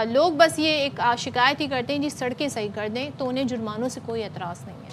لوگ بس یہ ایک شکایت ہی کرتے ہیں جی سڑکیں صحیح کر دیں، تو انہیں جرمانوں سے کوئی اعتراض نہیں ہے۔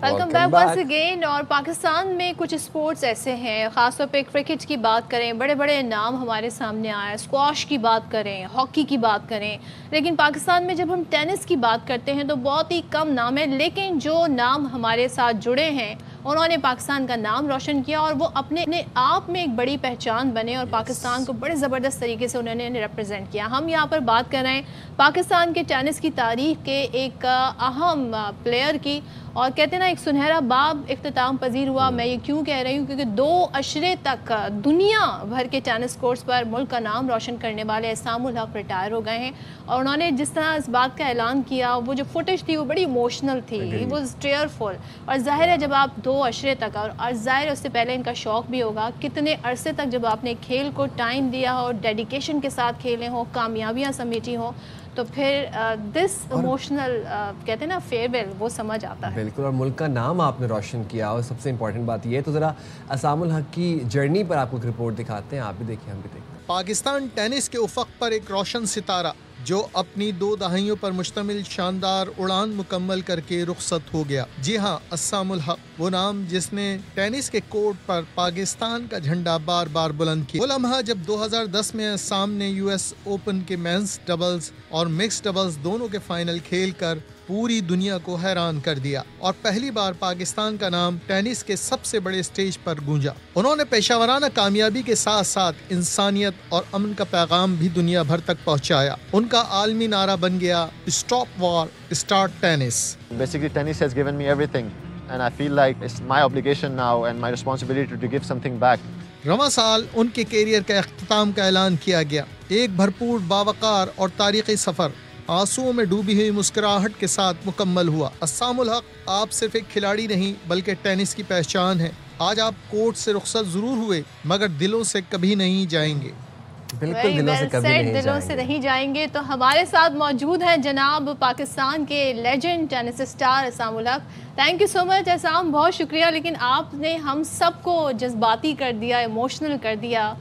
Welcome back once again. اور پاکستان میں کچھ اسپورٹس ایسے ہیں, خاص طور پہ کرکٹ کی بات کریں, بڑے بڑے نام ہمارے سامنے آئے, اسکواش کی بات کریں, ہاکی کی بات کریں, لیکن پاکستان میں جب ہم ٹینس کی بات کرتے ہیں تو بہت ہی کم نام ہے. لیکن جو نام ہمارے ساتھ جڑے ہیں انہوں نے پاکستان کا نام روشن کیا اور وہ اپنے آپ میں ایک بڑی پہچان بنے اور پاکستان کو بڑے زبردست طریقے سے انہوں نے ریپرزینٹ کیا. ہم یہاں پر بات کر رہے ہیں پاکستان کے ٹینس کی تاریخ کے ایک اہم پلیئر کی, اور کہتے ہیں نا ایک سنہرا باب اختتام پذیر ہوا. میں یہ کیوں کہہ رہی ہوں کیونکہ 2 عشرے تک دنیا بھر کے ٹینس کورٹس پر ملک کا نام روشن کرنے والے احسام الحق ریٹائر ہو گئے ہیں, اور انہوں نے جس طرح اس بات کا اعلان کیا, وہ جو فوٹیج تھی وہ بڑی ایموشنل تھی, اٹ واز ٹیئرفل. اور ظاہر ہے جب آپ 2 عشرے تک, اور ظاہر ہے اس سے پہلے ان کا شوق بھی ہوگا, کتنے عرصے تک جب آپ نے کھیل کو ٹائم دیا ہو, ڈیڈیکیشن کے ساتھ کھیلے ہوں, کامیابیاں سمیٹی ہوں, تو پھر دس ایموشنل کہتے ہیں نا فیئرویل وہ سمجھ آتا ہے. بالکل, اور ملک کا نام آپ نے روشن کیا, اور سب سے امپورٹنٹ بات یہ ہے. تو ذرا احسام الحق کی جرنی پر آپ کو ایک رپورٹ دکھاتے ہیں, آپ بھی دیکھیں ہم بھی دیکھیں. پاکستان ٹینس کے افق پر ایک روشن ستارہ جو اپنی 2 دہائیوں پر مشتمل شاندار اڑان مکمل کر کے رخصت ہو گیا. جی ہاں, احسام الحق, وہ نام جس نے ٹینس کے کورٹ پر پاکستان کا جھنڈا بار بار بلند کیا. وہ لمحہ جب 2010 میں احسام نے US اوپن کے مینس ڈبلز اور مکس ڈبلز دونوں کے فائنل کھیل کر پوری دنیا کو حیران کر دیا اور پہلی بار پاکستان کا نام ٹینس کے سب سے بڑے سٹیج پر گونجا. انہوں نے پیشہ ورانہ کامیابی کے ساتھ ساتھ انسانیت اور امن کا پیغام بھی دنیا بھر تک پہنچایا. ان کا عالمی نعرہ بن گیا stop war start tennis. Basically tennis has given me everything and I feel like it's my obligation now and my responsibility to give something back. رواں سال ان کے کیریئر کا اختتام کا اعلان کیا گیا. ایک بھرپور باوقار اور تاریخی سفر آنسوؤں میں ڈوبی ہوئی مسکراہٹ کے ساتھ مکمل ہوا. احسام الحق, آپ صرف ایک کھلاڑی نہیں بلکہ ٹینس کی پہچان ہے. آج آپ کورٹ سے رخصت ضرور ہوئے مگر دلوں سے کبھی نہیں جائیں گے. بالکل, دلوں سے نہیں جائیں گے. تو ہمارے ساتھ موجود ہیں جناب پاکستان کے legend tennis star Ahsam ul Haq. Thank you so مچ احسام, بہت شکریہ. لیکن آپ نے ہم سب کو جذباتی کر دیا, ایموشنل کر دیا,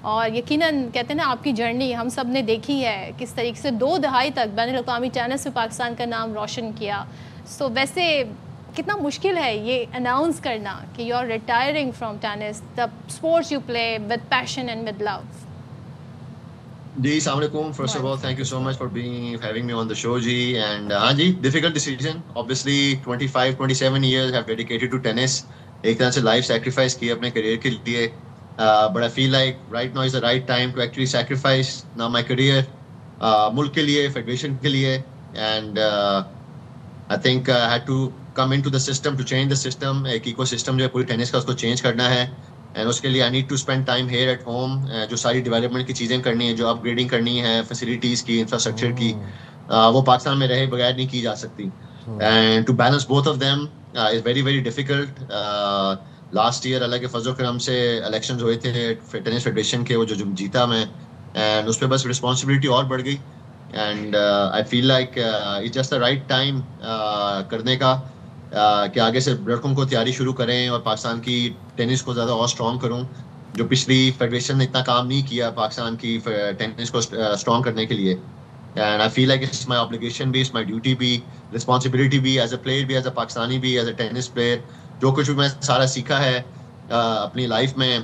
اور یقیناً کہتے ہیں نا آپ کی جرنی ہم سب نے دیکھی ہے کس طریقے سے 2 دہائی تک بین الاقوامی ٹینس میں پاکستان کا نام روشن کیا. سو ویسے کتنا مشکل ہے یہ اناؤنس کرنا کہ you are retiring from tennis, the sports you play with passion and with love. جی السلام علیکم. First of all thank you so much for having me on the show جی. اینڈ ہاں جی, difficult decision obviously. 25-27 years have dedicated to tennis. ایک طرح سے life sacrifice کی اپنے کریئر کے لیے. But I feel like right now is the right time to actually sacrifice now my career ملک کے لیے, فیڈریشن کے لیے. And I think I had to come into the system to change the system. ایک eco system جو ہے پوری tennis کا اس کو چینج کرنا ہے. اینڈ اس کے لیے I need to spend time here at home. جو ساری ڈیولپمنٹ کی چیزیں کرنی ہے, جو اپ گریڈنگ کرنی ہے فیسلٹیز کی, انفراسٹرکچر کی, وہ پاکستان میں رہے بغیر نہیں کی جا سکتی. And to balance both of them is very very difficult. Last year اللہ کے فضل و کرم سے الیکشنز ہوئے تھے ٹینس فیڈریشن کے, وہ جو جیتا میں, اینڈ اس پہ بس رسپانسبلٹی اور بڑھ گئی. And I feel like it's just the right time کرنے کا کہ آگے سے لڑکوں کو تیاری شروع کریں اور پاکستان کی ٹینس کو زیادہ اور اسٹرانگ کروں. جو پچھلی فیڈریشن نے اتنا کام نہیں کیا پاکستان کی ٹینس کو اسٹرانگ کرنے کے لیے. And I feel like it's my obligation بھی, اٹس مائی ڈیوٹی بھی, رسپانسبلٹی بھی, ایز اے پلیئر بھی, ایز اے پاکستانی بھی, ایز اے ٹینس پلیئر. جو کچھ بھی میں سارا سیکھا ہے اپنی لائف میں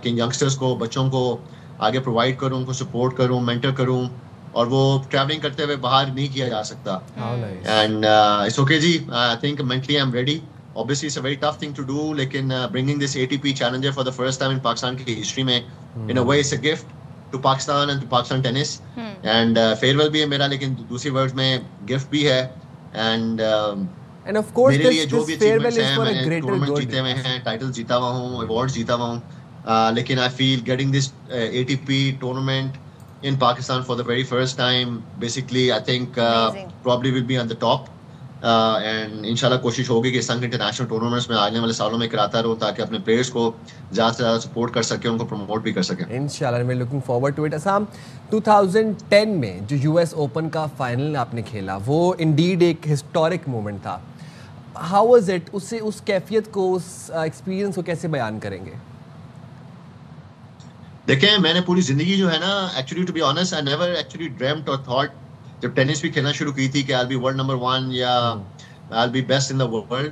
کہ ینگسٹرس کو, بچوں کو آگے پرووائڈ کروں, ان کو سپورٹ کروں, مینٹر کروں, اور وہ ٹریولنگ کرتے ہوئے باہر نہیں کیا جا سکتا. اینڈ اٹس اوکے جی, I think mentally I'm ready. Obviously it's a very tough thing to do, لیکن bringing this ATP challenger for the first time in Pakistan کی history میں, in a way it's a gift to Pakistan and to Pakistan tennis. And farewell بھی ہے میرا, لیکن دوسری word میں gift بھی ہے. And of course میرے لیے جو بھی farewell is achievements ہیں, for a میں نے greater tournament good. جیتے ہوئے ہیں, ٹائٹل جیتا ہوا ہوں, ایوارڈ جیتا ہوا ہوں, لیکن I feel getting this ATP tournament in Pakistan for the very first time, basically I think probably will be on the top. And انشاءاللہ کوشش ہوگی کہ اس طرح کے انٹرنیشنل ٹورنامنٹس میں آنے والے سالوں میں کراتا رہوں تاکہ اپنے پلیئرس کو زیادہ سے زیادہ سپورٹ کر سکیں, ان کو پروموٹ بھی کر سکیں انشاءاللہ. میں looking forward to it. Aisam 2010 میں جو US اوپن کا فائنل آپ نے کھیلا, وہ انڈیڈ ایک ہسٹورک مومنٹ تھا. How was it? اس کیفیت کو, اس ایکسپیرینس کو کیسے بیان کریں گے؟ دیکھیں, میں نے پوری زندگی جو ہے نا, actually to be honest I never actually dreamed اور تھاٹ, جب ٹینس بھی کھیلنا شروع کی تھی کہ آئی بی ورلڈ نمبر 1 یا I'll be best in the world.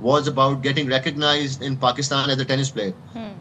was about getting recognized in Pakistan as a tennis player.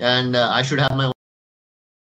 And I should have my own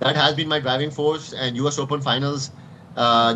That has been my driving force. And US Open Finals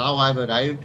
now I've arrived.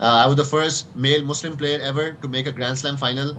I was the first male Muslim player ever to make a Grand Slam final.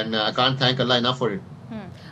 and I can't thank Allah enough for it.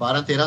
12-13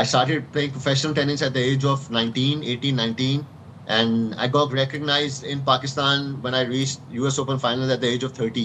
I started playing professional tennis at the age of 18-19 and I got recognized in Pakistan when I reached US Open finals at the age of 30.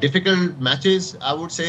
Difficult matches, I would say,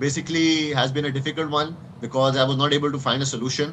basically has been a difficult one because I was not able to find a solution.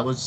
I was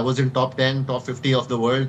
I was in top 10, top 50 of the world.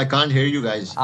I can't hear you guys.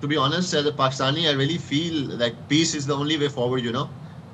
to be honest, as a Pakistani, I really feel like peace is the only way forward, you know.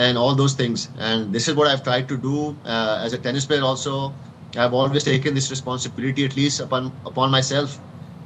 and all those things, and this is what I've tried to do as a tennis player also. I've always taken this responsibility at least upon myself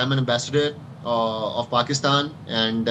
I'm an ambassador of Pakistan and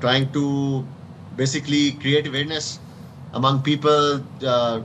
trying to basically create awareness among people.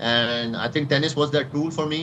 And I think tennis was that tool for me,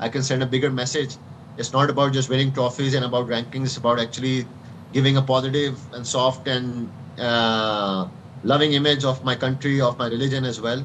I can send a bigger message. It's not about just winning trophies and about rankings, it's about actually giving a positive and soft and loving image of my country, of my religion as well.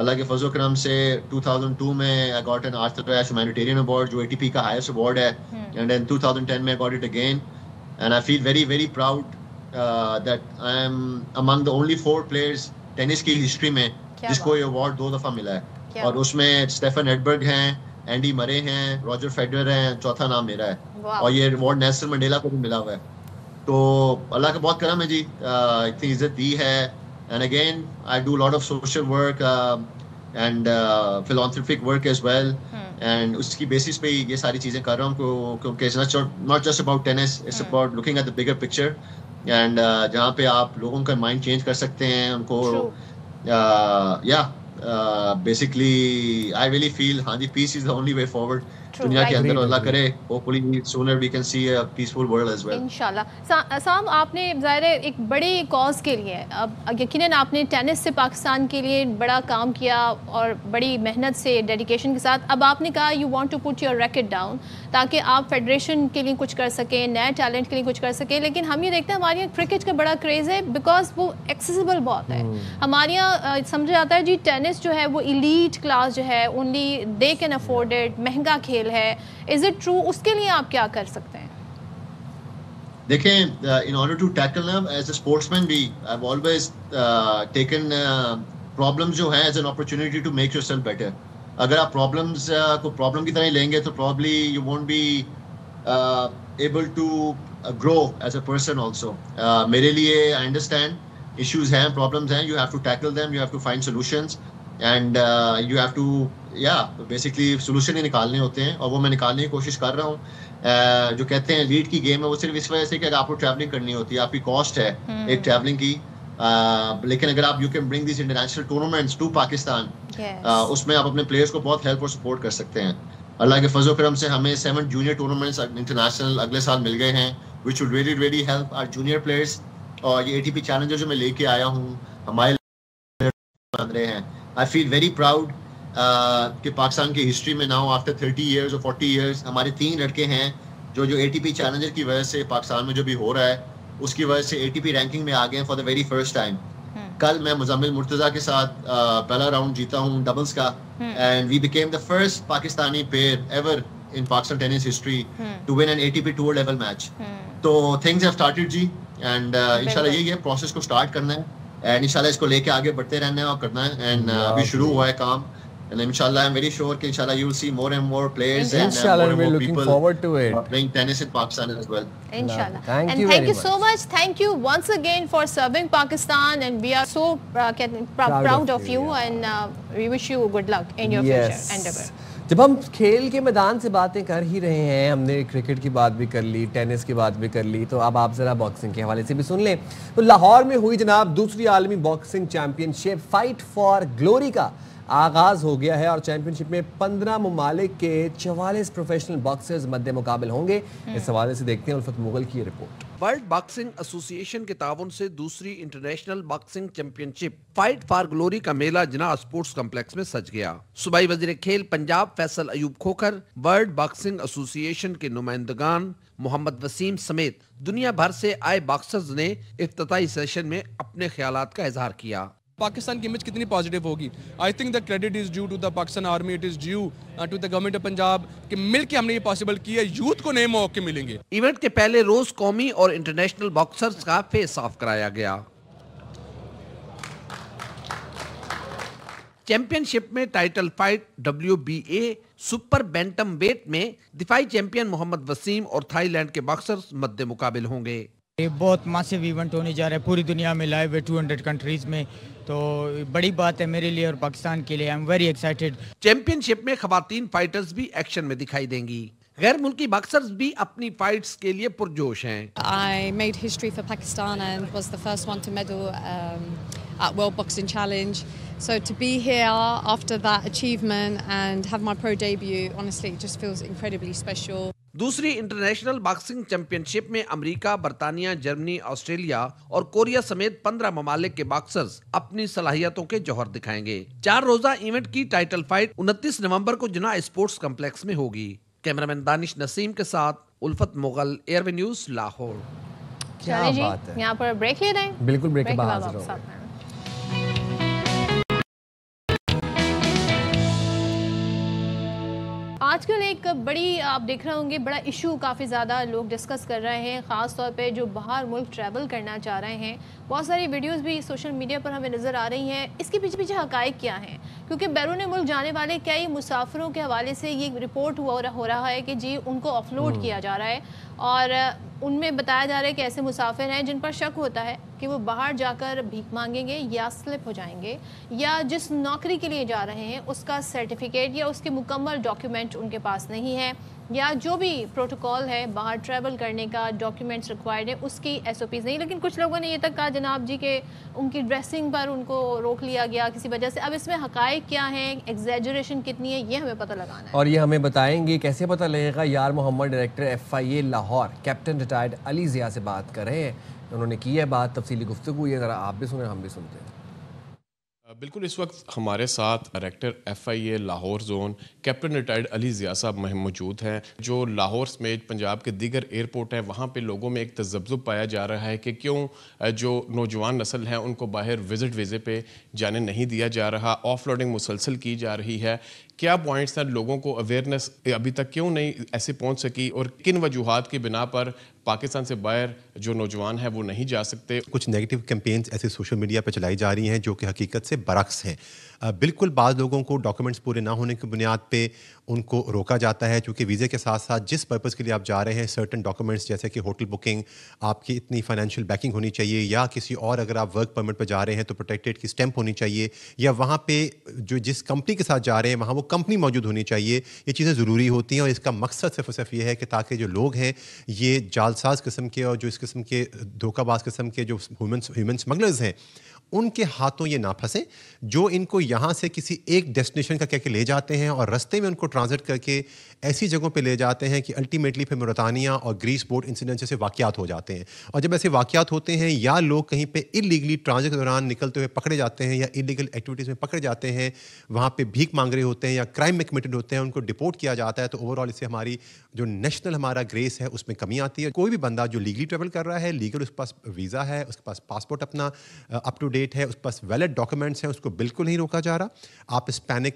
اللہ کے فضل و کرم سے 2002 میں I got an Arthur Ashe Humanitarian Award جو ATP کا highest award ہے, and then 2010 میں I got it again, and I feel very very proud that I am among the only 4 players tennis کی ہسٹری میں جس کو یہ award 2 دفعہ ملا ہے, اور اس میں اسٹیفن ایڈبرگ ہیں, اینڈی مرے ہیں, راجر فیڈرر ہیں, چوتھا نام میرا ہے, اور یہ ایوارڈ نیلسن منڈیلا کو بھی ملا ہوا ہے. تو اللہ کا بہت کرم ہے جی, اتنی عزت دی ہے. And again, I do a lot of social work and philanthropic work as well. And اس کی بیسس پہ یہ ساری چیزیں کر رہا ہوں, کیونکہ it's not just about tennis, it's about looking at the bigger picture. And جہاں پہ آپ لوگوں کا مائنڈ چینج کر سکتے ہیں, ان کو basically I really feel ہاں جی peace is the only way forward. دنیا کے اندر اللہ کرے hopefully sooner we can see a peaceful world as well. انشاءاللہ. سام, آپ نے ظاہر ہے ایک بڑی کاز کے لیے, اب یقیناً آپ نے ٹینس سے پاکستان کے لیے بڑا کام کیا اور بڑی محنت سے ڈیڈیکیشن کے ساتھ, اب آپ نے کہا you want to put your racket down تاکہ آپ فیڈریشن کے لیے کچھ کر سکیں, نئے ٹیلنٹ کے لیے کچھ کر سکیں. لیکن ہم یہ دیکھتے ہیں ہمارے یہاں کرکٹ کا بڑا کریز ہے بیکاز وہ ایکسیسیبل بہت ہے. ہمارے یہاں سمجھا جاتا ہے جی ٹینس جو ہے وہ ایلیٹ کلاس جو ہے only they can afford it, مہنگا کھیل ہے. Is it true? اس کے لیے آپ کیا کر سکتے ہیں؟ دیکھیں, in order to tackle them as a sportsman بھی I've always taken problems جو ہیں as an opportunity to make yourself better. اگر آپ problems کو problem کی طرح لیں گے تو probably you won't be able to grow as a person also. میرے لیے I understand issues ہیں, problems ہیں, you have to tackle them, you have to find solutions. And you have to basically solution ہی نکالنے ہوتے ہیں, اور وہ میں نکالنے کی کوشش کر رہا ہوں. جو کہتے ہیں لیڈ کی گیم ہے وہ صرف اس وجہ سے کہ آپ کو ٹریولنگ کرنی ہوتی ہے, آپ کی کاسٹ ہے ایک ٹریولنگ کی, لیکن اگر آپ you can bring these international tournaments to Pakistan, اس میں آپ اپنے پلیئرس کو بہت ہیلپ اور سپورٹ کر سکتے ہیں. اللہ کے فضل و کرم سے ہمیں 7 جونیئر ٹورنامنٹس انٹرنیشنل اگلے سال مل گئے ہیں which would really really help our junior players. اور یہ ATP چیلنجر جو میں لے کے آیا ہوں ہمارے بن رہے ہیں. I feel very proud کہ پاکستان کی ہسٹری میں now after 30 years or 40 years ہمارے 3 لڑکے ہیں جو ATP چیلنجر کی وجہ سے پاکستان میں جو بھی ہو رہا ہے اس کی وجہ سے ATP رینکنگ میں آ گئے ہیں for the very first time. کل میں مزمل مرتضیٰ کے ساتھ پہلا راؤنڈ جیتا ہوں ڈبلز کا, and we became the first Pakistani pair ever in Pakistan tennis history to win an ATP tour level match. تو things have started G, and انشاءاللہ یہی ہے پروسیس کو سٹارٹ کرنا ہے, اینڈ انشاءاللہ اس کو لے کے آگے بڑھتے رہنا ہے اور کرنا ہے. اینڈ ابھی شروع ہوا ہے کام, and inshallah I'm very sure کہ inshallah you will see more and more players and more and more people forward to it playing tennis in Pakistan as well. Inshallah. And thank you so much. Thank you once again for serving Pakistan, and we are so proud of you, and we wish you good luck in your future endeavor. جب ہم کھیل کے میدان سے باتیں کر ہی رہے ہیں, ہم نے کرکٹ کی بات بھی کر لی, ٹینس کی بات بھی کر لی, تو اب آپ ذرا باکسنگ کے حوالے سے بھی سن لیں. تو لاہور میں ہوئی جناب دوسری عالمی boxing champion ship fight for glory کا آغاز ہو گیا ہے, اور چیمپئن شپ میں 15 ممالک کے 44 پروفیشنل باکسرز مد مقابل ہوں گے. اس حوالے سے دیکھتے ہیں الفت مغل کی رپورٹ. ورلڈ باکسنگ ایسوسی ایشن کے تعاون سے دوسری international boxing champion ship fight for glory کا میلہ جناح اسپورٹس کمپلیکس میں سج گیا. صوبائی وزیر کھیل پنجاب فیصل ایوب کھوکھر, ورلڈ باکسنگ ایسوسی ایشن کے نمائندگان محمد وسیم سمیت دنیا بھر سے آئے باکسرز نے افتتاحی سیشن میں اپنے خیالات کا اظہار کیا. پاکستان کی امیج کتنی پازیٹیو ہوگی. I think the credit is due to the Pakistan army, it is due to the government of Punjab کہ مل کے ہم نے یہ پاسبل کیا, یوتھ کو نئے موقع ملیں گے. ایونٹ کے پہلے روز قومی اور انٹرنیشنل باکسرز کا فیس آف کرایا گیا. چیمپئن شپ میں title fight WBA super bantamweight میں دفاعی چیمپئن محمد وسیم اور تھائی لینڈ کے باکسرز مد مقابل ہوں گے. یہ بہت ماسیو ایونٹ ہونے جا رہا ہے, پوری دنیا میں لائیو ہے 200 کنٹریز میں, تو بڑی بات ہے میرے لیے اور پاکستان کے لیے. I am very excited. Championship میں خواتین فائٹرز بھی ایکشن میں دکھائی دیں گی. غیر ملکی باکسرز بھی اپنی فائٹس کے لیے پرجوش ہیں. I made history for Pakistan and was the first one to medal at World Boxing Challenge. So to be here after that achievement and have my pro debut, honestly, it just feels incredibly special. دوسری international boxing champion شپ میں امریکہ, برطانیہ, Germany, Australia اور Korea سمیت 15 ممالک کے boxers اپنی صلاحیتوں کے جوہر دکھائیں گے. 4 روزہ ایونٹ کی ٹائٹل فائٹ 29 نومبر کو جناح اسپورٹس کمپلیکس میں ہوگی. کیمرامین دانش نسیم کے ساتھ الفت مغل, ایئر وی نیوز, لاہور. کیا بات ہے, یہاں پر بریک لے رہے ہیں. بالکل بریک کے بعد حاضر ہوں. ایک بڑی آپ دیکھ رہے ہوں گے بڑا ایشو کافی زیادہ لوگ ڈسکس کر رہے ہیں، خاص طور پہ جو باہر ملک ٹریول کرنا چاہ رہے ہیں. بہت ساری ویڈیوز بھی سوشل میڈیا پر ہمیں نظر آ رہی ہیں. اس کے پیچھے حقائق کیا ہیں؟ کیونکہ بیرون ملک جانے والے کئی مسافروں کے حوالے سے یہ رپورٹ ہو رہا ہے کہ جی ان کو آف لوڈ کیا جا رہا ہے، اور ان میں بتایا جا رہا ہے کہ ایسے مسافر ہیں جن پر شک ہوتا ہے کہ وہ باہر جا کر بھیک مانگیں گے یا سلپ ہو جائیں گے، یا جس نوکری کے لیے جا رہے ہیں اس کا سرٹیفکیٹ یا اس کے مکمل ڈاکیومنٹ ان کے پاس نہیں ہے، یا جو بھی پروٹوکول ہے باہر ٹریول کرنے کا ڈاکیومنٹس ریکوائرڈ ہے اس کی SOPs نہیں. لیکن کچھ لوگوں نے یہ تک کہا جناب جی کہ ان کی ڈریسنگ پر ان کو روک لیا گیا کسی وجہ سے. اب اس میں حقائق کیا ہیں، ایگزیجریشن کتنی ہے، یہ ہمیں پتہ لگانا ہے. اور یہ ہمیں بتائیں گے کیسے پتہ لگے گا. یار Muhammad director FIA Lahore captain retired Ali Zia سے بات کر رہے ہیں. انہوں نے کی ہے بات، تفصیلی گفتگو یہ ذرا آپ بھی سنیں ہم بھی سنتے ہیں. بالکل اس وقت ہمارے ساتھ director FIA Lahore zone captain retired Ali Zia صاحب موجود ہیں. جو لاہور سمیت پنجاب کے دیگر ایئرپورٹ ہیں وہاں پہ لوگوں میں ایک تذبذب پایا جا رہا ہے کہ کیوں جو نوجوان نسل ہے ان کو باہر وزٹ ویزے پہ جانے نہیں دیا جا رہا، آف لوڈنگ مسلسل کی جا رہی ہے. کیا پوائنٹس ہیں، لوگوں کو اویئرنیس ابھی تک کیوں نہیں ایسے پہنچ سکی، اور کن وجوہات کی بنا پر پاکستان سے باہر جو نوجوان ہیں وہ نہیں جا سکتے؟ کچھ نیگیٹو کیمپینز ایسے سوشل میڈیا پہ چلائی جا رہی ہیں جو کہ حقیقت سے برعکس ہیں. بالکل بعض لوگوں کو ڈاکومنٹس پورے نہ ہونے کی بنیاد پہ ان کو روکا جاتا ہے، کیونکہ ویزے کے ساتھ ساتھ جس پرپز کے لیے آپ جا رہے ہیں سرٹن ڈاکومنٹس جیسے کہ ہوٹل بکنگ، آپ کی اتنی فائنینشیل بیکنگ ہونی چاہیے، یا کسی اور اگر آپ ورک پرمٹ پہ جا رہے ہیں تو پروٹیکٹیڈ کی اسٹیمپ ہونی چاہیے، یا وہاں پہ جو جس کمپنی کے ساتھ جا رہے ہیں وہاں وہ کمپنی موجود ہونی چاہیے. یہ چیزیں ضروری ہوتی ہیں، اور اس کا مقصد صرف اور صرف یہ ہے کہ تاکہ جو لوگ ہیں یہ جعلساز قسم کے اور جو اس قسم کے دھوکہ باز قسم کے جو ہیومن اسمگلرز ہیں ان کے ہاتھوں یہ نہ پھنسیں، جو ان کو یہاں سے کسی ایک ڈیسٹینیشن کا کہہ کے لے جاتے ہیں اور رستے میں ان کو ٹرانزٹ کر کے ایسی جگہوں پہ لے جاتے ہیں کہ الٹیمیٹلی پھر موریٹانیہ اور گریس بوٹ انسیڈنٹ جیسے واقعات ہو جاتے ہیں. اور جب ایسے واقعات ہوتے ہیں یا لوگ کہیں پہ انلیگلی ٹرانزٹ کے دوران نکلتے ہوئے پکڑے جاتے ہیں یا انلیگل ایکٹیویٹیز میں پکڑے جاتے ہیں، وہاں پہ بھیک مانگ رہے ہوتے ہیں یا کرائم میں کمیٹڈ ہوتے ہیں، ان کو ڈپورٹ کیا جاتا ہے، تو اوور آل اس سے ہماری جو نیشنل ہمارا گریس ہے اس میں کمی آتی ہے. کوئی بھی بندہ جو لیگلی ٹریول کر رہا ہے، لیگل اس کے پاس ویزا ہے، اس کے پاس پاسپورٹ اپنا اپ ٹو ڈیٹ ہے، اس کے پاس ویلڈ ڈاکومنٹس ہیں، اس کو بالکل نہیں روکا جا رہا. آپ اس پینک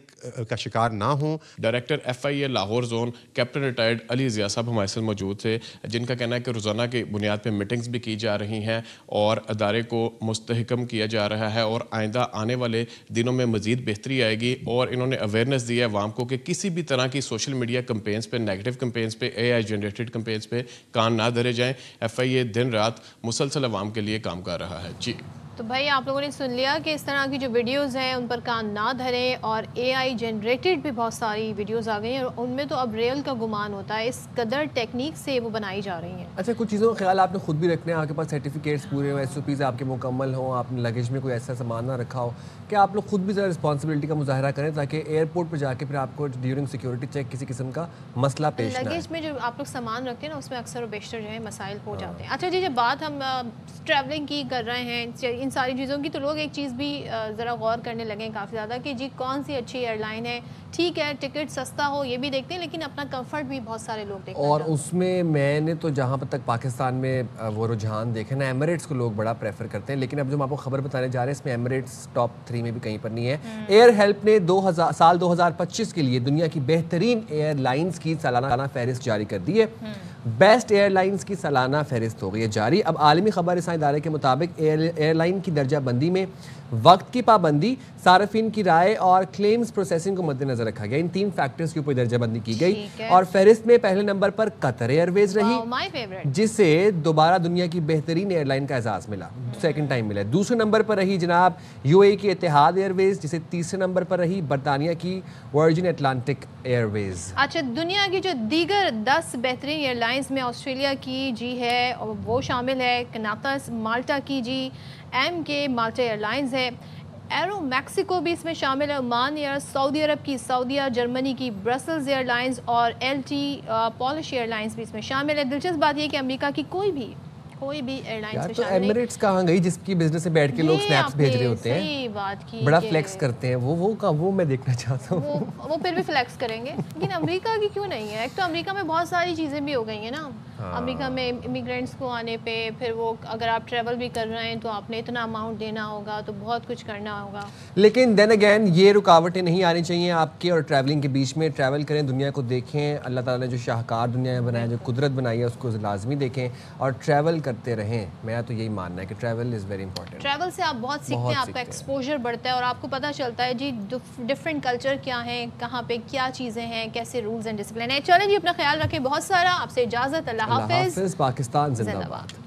کا شکار نہ ہوں. Director FIA Lahore zone captain retired Ali Zia صاحب ہمارے ساتھ موجود تھے، جن کا کہنا ہے کہ روزانہ کی بنیاد پہ میٹنگز بھی کی جا رہی ہیں اور ادارے کو مستحکم کیا جا رہا ہے، اور آئندہ آنے والے دنوں میں مزید بہتری آئے گی. اور انہوں نے اویئرنیس دی ہے عوام کو کہ کسی بھی طرح کی سوشل میڈیا کمپینز پہ، نیگیٹو کمپینز پہ، AI جنریٹڈ کمپینز پہ کان نہ دھرے جائیں. FIA دن رات مسلسل عوام کے لیے کام کر رہا ہے. جی تو بھائی آپ لوگوں نے سن لیا کہ اس طرح کی جو ویڈیوز ہیں ان پر کان نہ دھریں، اور AI جنریٹڈ بھی بہت ساری ویڈیوز آ گئی ہیں اور ان میں تو اب ریل کا گمان ہوتا ہے، اس قدر ٹیکنیک سے وہ بنائی جا رہی ہیں. اچھا، کچھ چیزوں کا خیال آپ نے خود بھی رکھنا ہے، آپ کے پاس سرٹیفکیٹس پورے ہوں، SOPs آپ کے مکمل ہوں، آپ نے لگیج میں کوئی ایسا سامان نہ رکھا ہو، کہ آپ لوگ خود بھی ذرا رسپانسبلٹی کا مظاہرہ کریں تاکہ ایئرپورٹ پہ جا کے پھر آپ کو ڈیورنگ سیکورٹی چیک کسی قسم کا مسئلہ پیش نہ آئے. لگیج میں جو آپ لوگ سامان رکھتے ہیں نا اس میں اکثر و بیشتر جو ہے مسائل ہو جاتے ہیں. اچھا جی، جب بات ہم ٹریولنگ کی کر رہے ہیں ان ساری چیزوں کی، تو لوگ ایک چیز بھی ذرا غور کرنے لگے ہیں کافی زیادہ کہ جی کون سی اچھی ایئر لائن ہے. ٹھیک ہے ٹکٹ سستا ہو یہ بھی دیکھتے ہیں، لیکن اپنا کمفرٹ بھی بہت سارے لوگ دیکھتے ہیں. اور اس میں نے تو جہاں تک پاکستان میں وہ رجحان دیکھے نا، ایمریٹس کو لوگ بڑا پریفر کرتے ہیں، لیکن اب جو ہم آپ کو خبر بتانے جا رہے ہیں اس میں ایمریٹس ٹاپ 3 میں بھی کہیں پر نہیں ہے. ایئر ہیلپ نے سال 2025 کے لیے دنیا کی بہترین ایئر لائنز کی سالانہ فہرست جاری کر دی ہے. بیسٹ ایئر لائنز کی سالانہ فہرست ہو گئی ہے جاری. اب عالمی خبر رساں ادارے کے مطابق ایئر لائن کی درجہ بندی میں وقت کی پابندی، صارفین کی رائے اور کلیمز پروسیسنگ کو مد نظر رکھا گیا. ان 3 فیکٹرز کے اوپر درجہ بندی کی گئی، اور فہرست میں پہلے نمبر پر قطر ایئر ویز رہی، جسے دوبارہ دنیا کی بہترین ایئر لائن کا اعزاز ملا، سیکنڈ ٹائم ملا. دوسرے نمبر پر رہی جناب UAE کی اتحاد ایئر ویز، جسے تیسرے نمبر پر رہی برطانیہ کی ورجن اٹلانٹک ایئر ویز. اچھا، دنیا کی جو دیگر 10 بہترین ایئر لائنز میں آسٹریلیا کی جی ہے وہ شامل ہے، کناتاس مالٹا کی جی، MK مالٹا ایئر لائنز ہے، ایرو میکسیکو بھی اس میں شامل ہے، عمان ایئر، سعودی عرب کی سعودیہ، جرمنی کی برسلز ایئر لائنز اور LT پولش ایئر لائنز بھی اس میں شامل ہے. دلچسپ بات یہ کہ امریکہ کی کوئی بھی ایئر لائنز میں شامل نہیں. ایمریٹس کہاں گئی جس کی بزنس سے بیٹھ کے لوگ سنیپس بھیج رہے ہوتے ہیں، صحیح بات کی، بڑا فلیکس کرتے ہیں. وہ میں دیکھنا چاہتا ہوں. وہ پھر بھی فلیکس کریں گے، لیکن امریکہ کی کیوں نہیں ہے؟ ایک تو امریکہ میں بہت ساری چیزیں بھی ہو گئی ہیں نا. امریکہ میں امیگرینٹس کو آنے پہ پھر وہ اگر آپ ٹریول بھی کر رہے ہیں تو آپ نے اتنا اماؤنٹ دینا ہوگا, تو بہت کچھ کرنا ہوگا. لیکن دین اگین یہ رکاوٹیں نہیں آنی چاہیے آپ کے اور ٹریولنگ کے بیچ میں. ٹریول کریں, دنیا کو دیکھیں, اللہ تعالیٰ نے جو شاہکار دنیا بنایا, جو قدرت بنائی ہے اس کو لازمی دیکھیں اور ٹریول کرتے رہیں. میرا تو یہی ماننا ہے کہ travel is very important. Travel سے آپ بہت سیکھتے ہیں, آپ کا ایکسپوجر بڑھتا ہے اور آپ کو پتہ چلتا ہے جی ڈفرینٹ کلچر کیا ہیں, کہاں پہ کیا چیزیں ہیں, کیسے رولز اینڈ ڈسپلن ہیں. چلیں جی, اپنا خیال رکھیں بہت سارا. آپ سے اجازت, اللہ حافظ. پاکستان زندہ باد.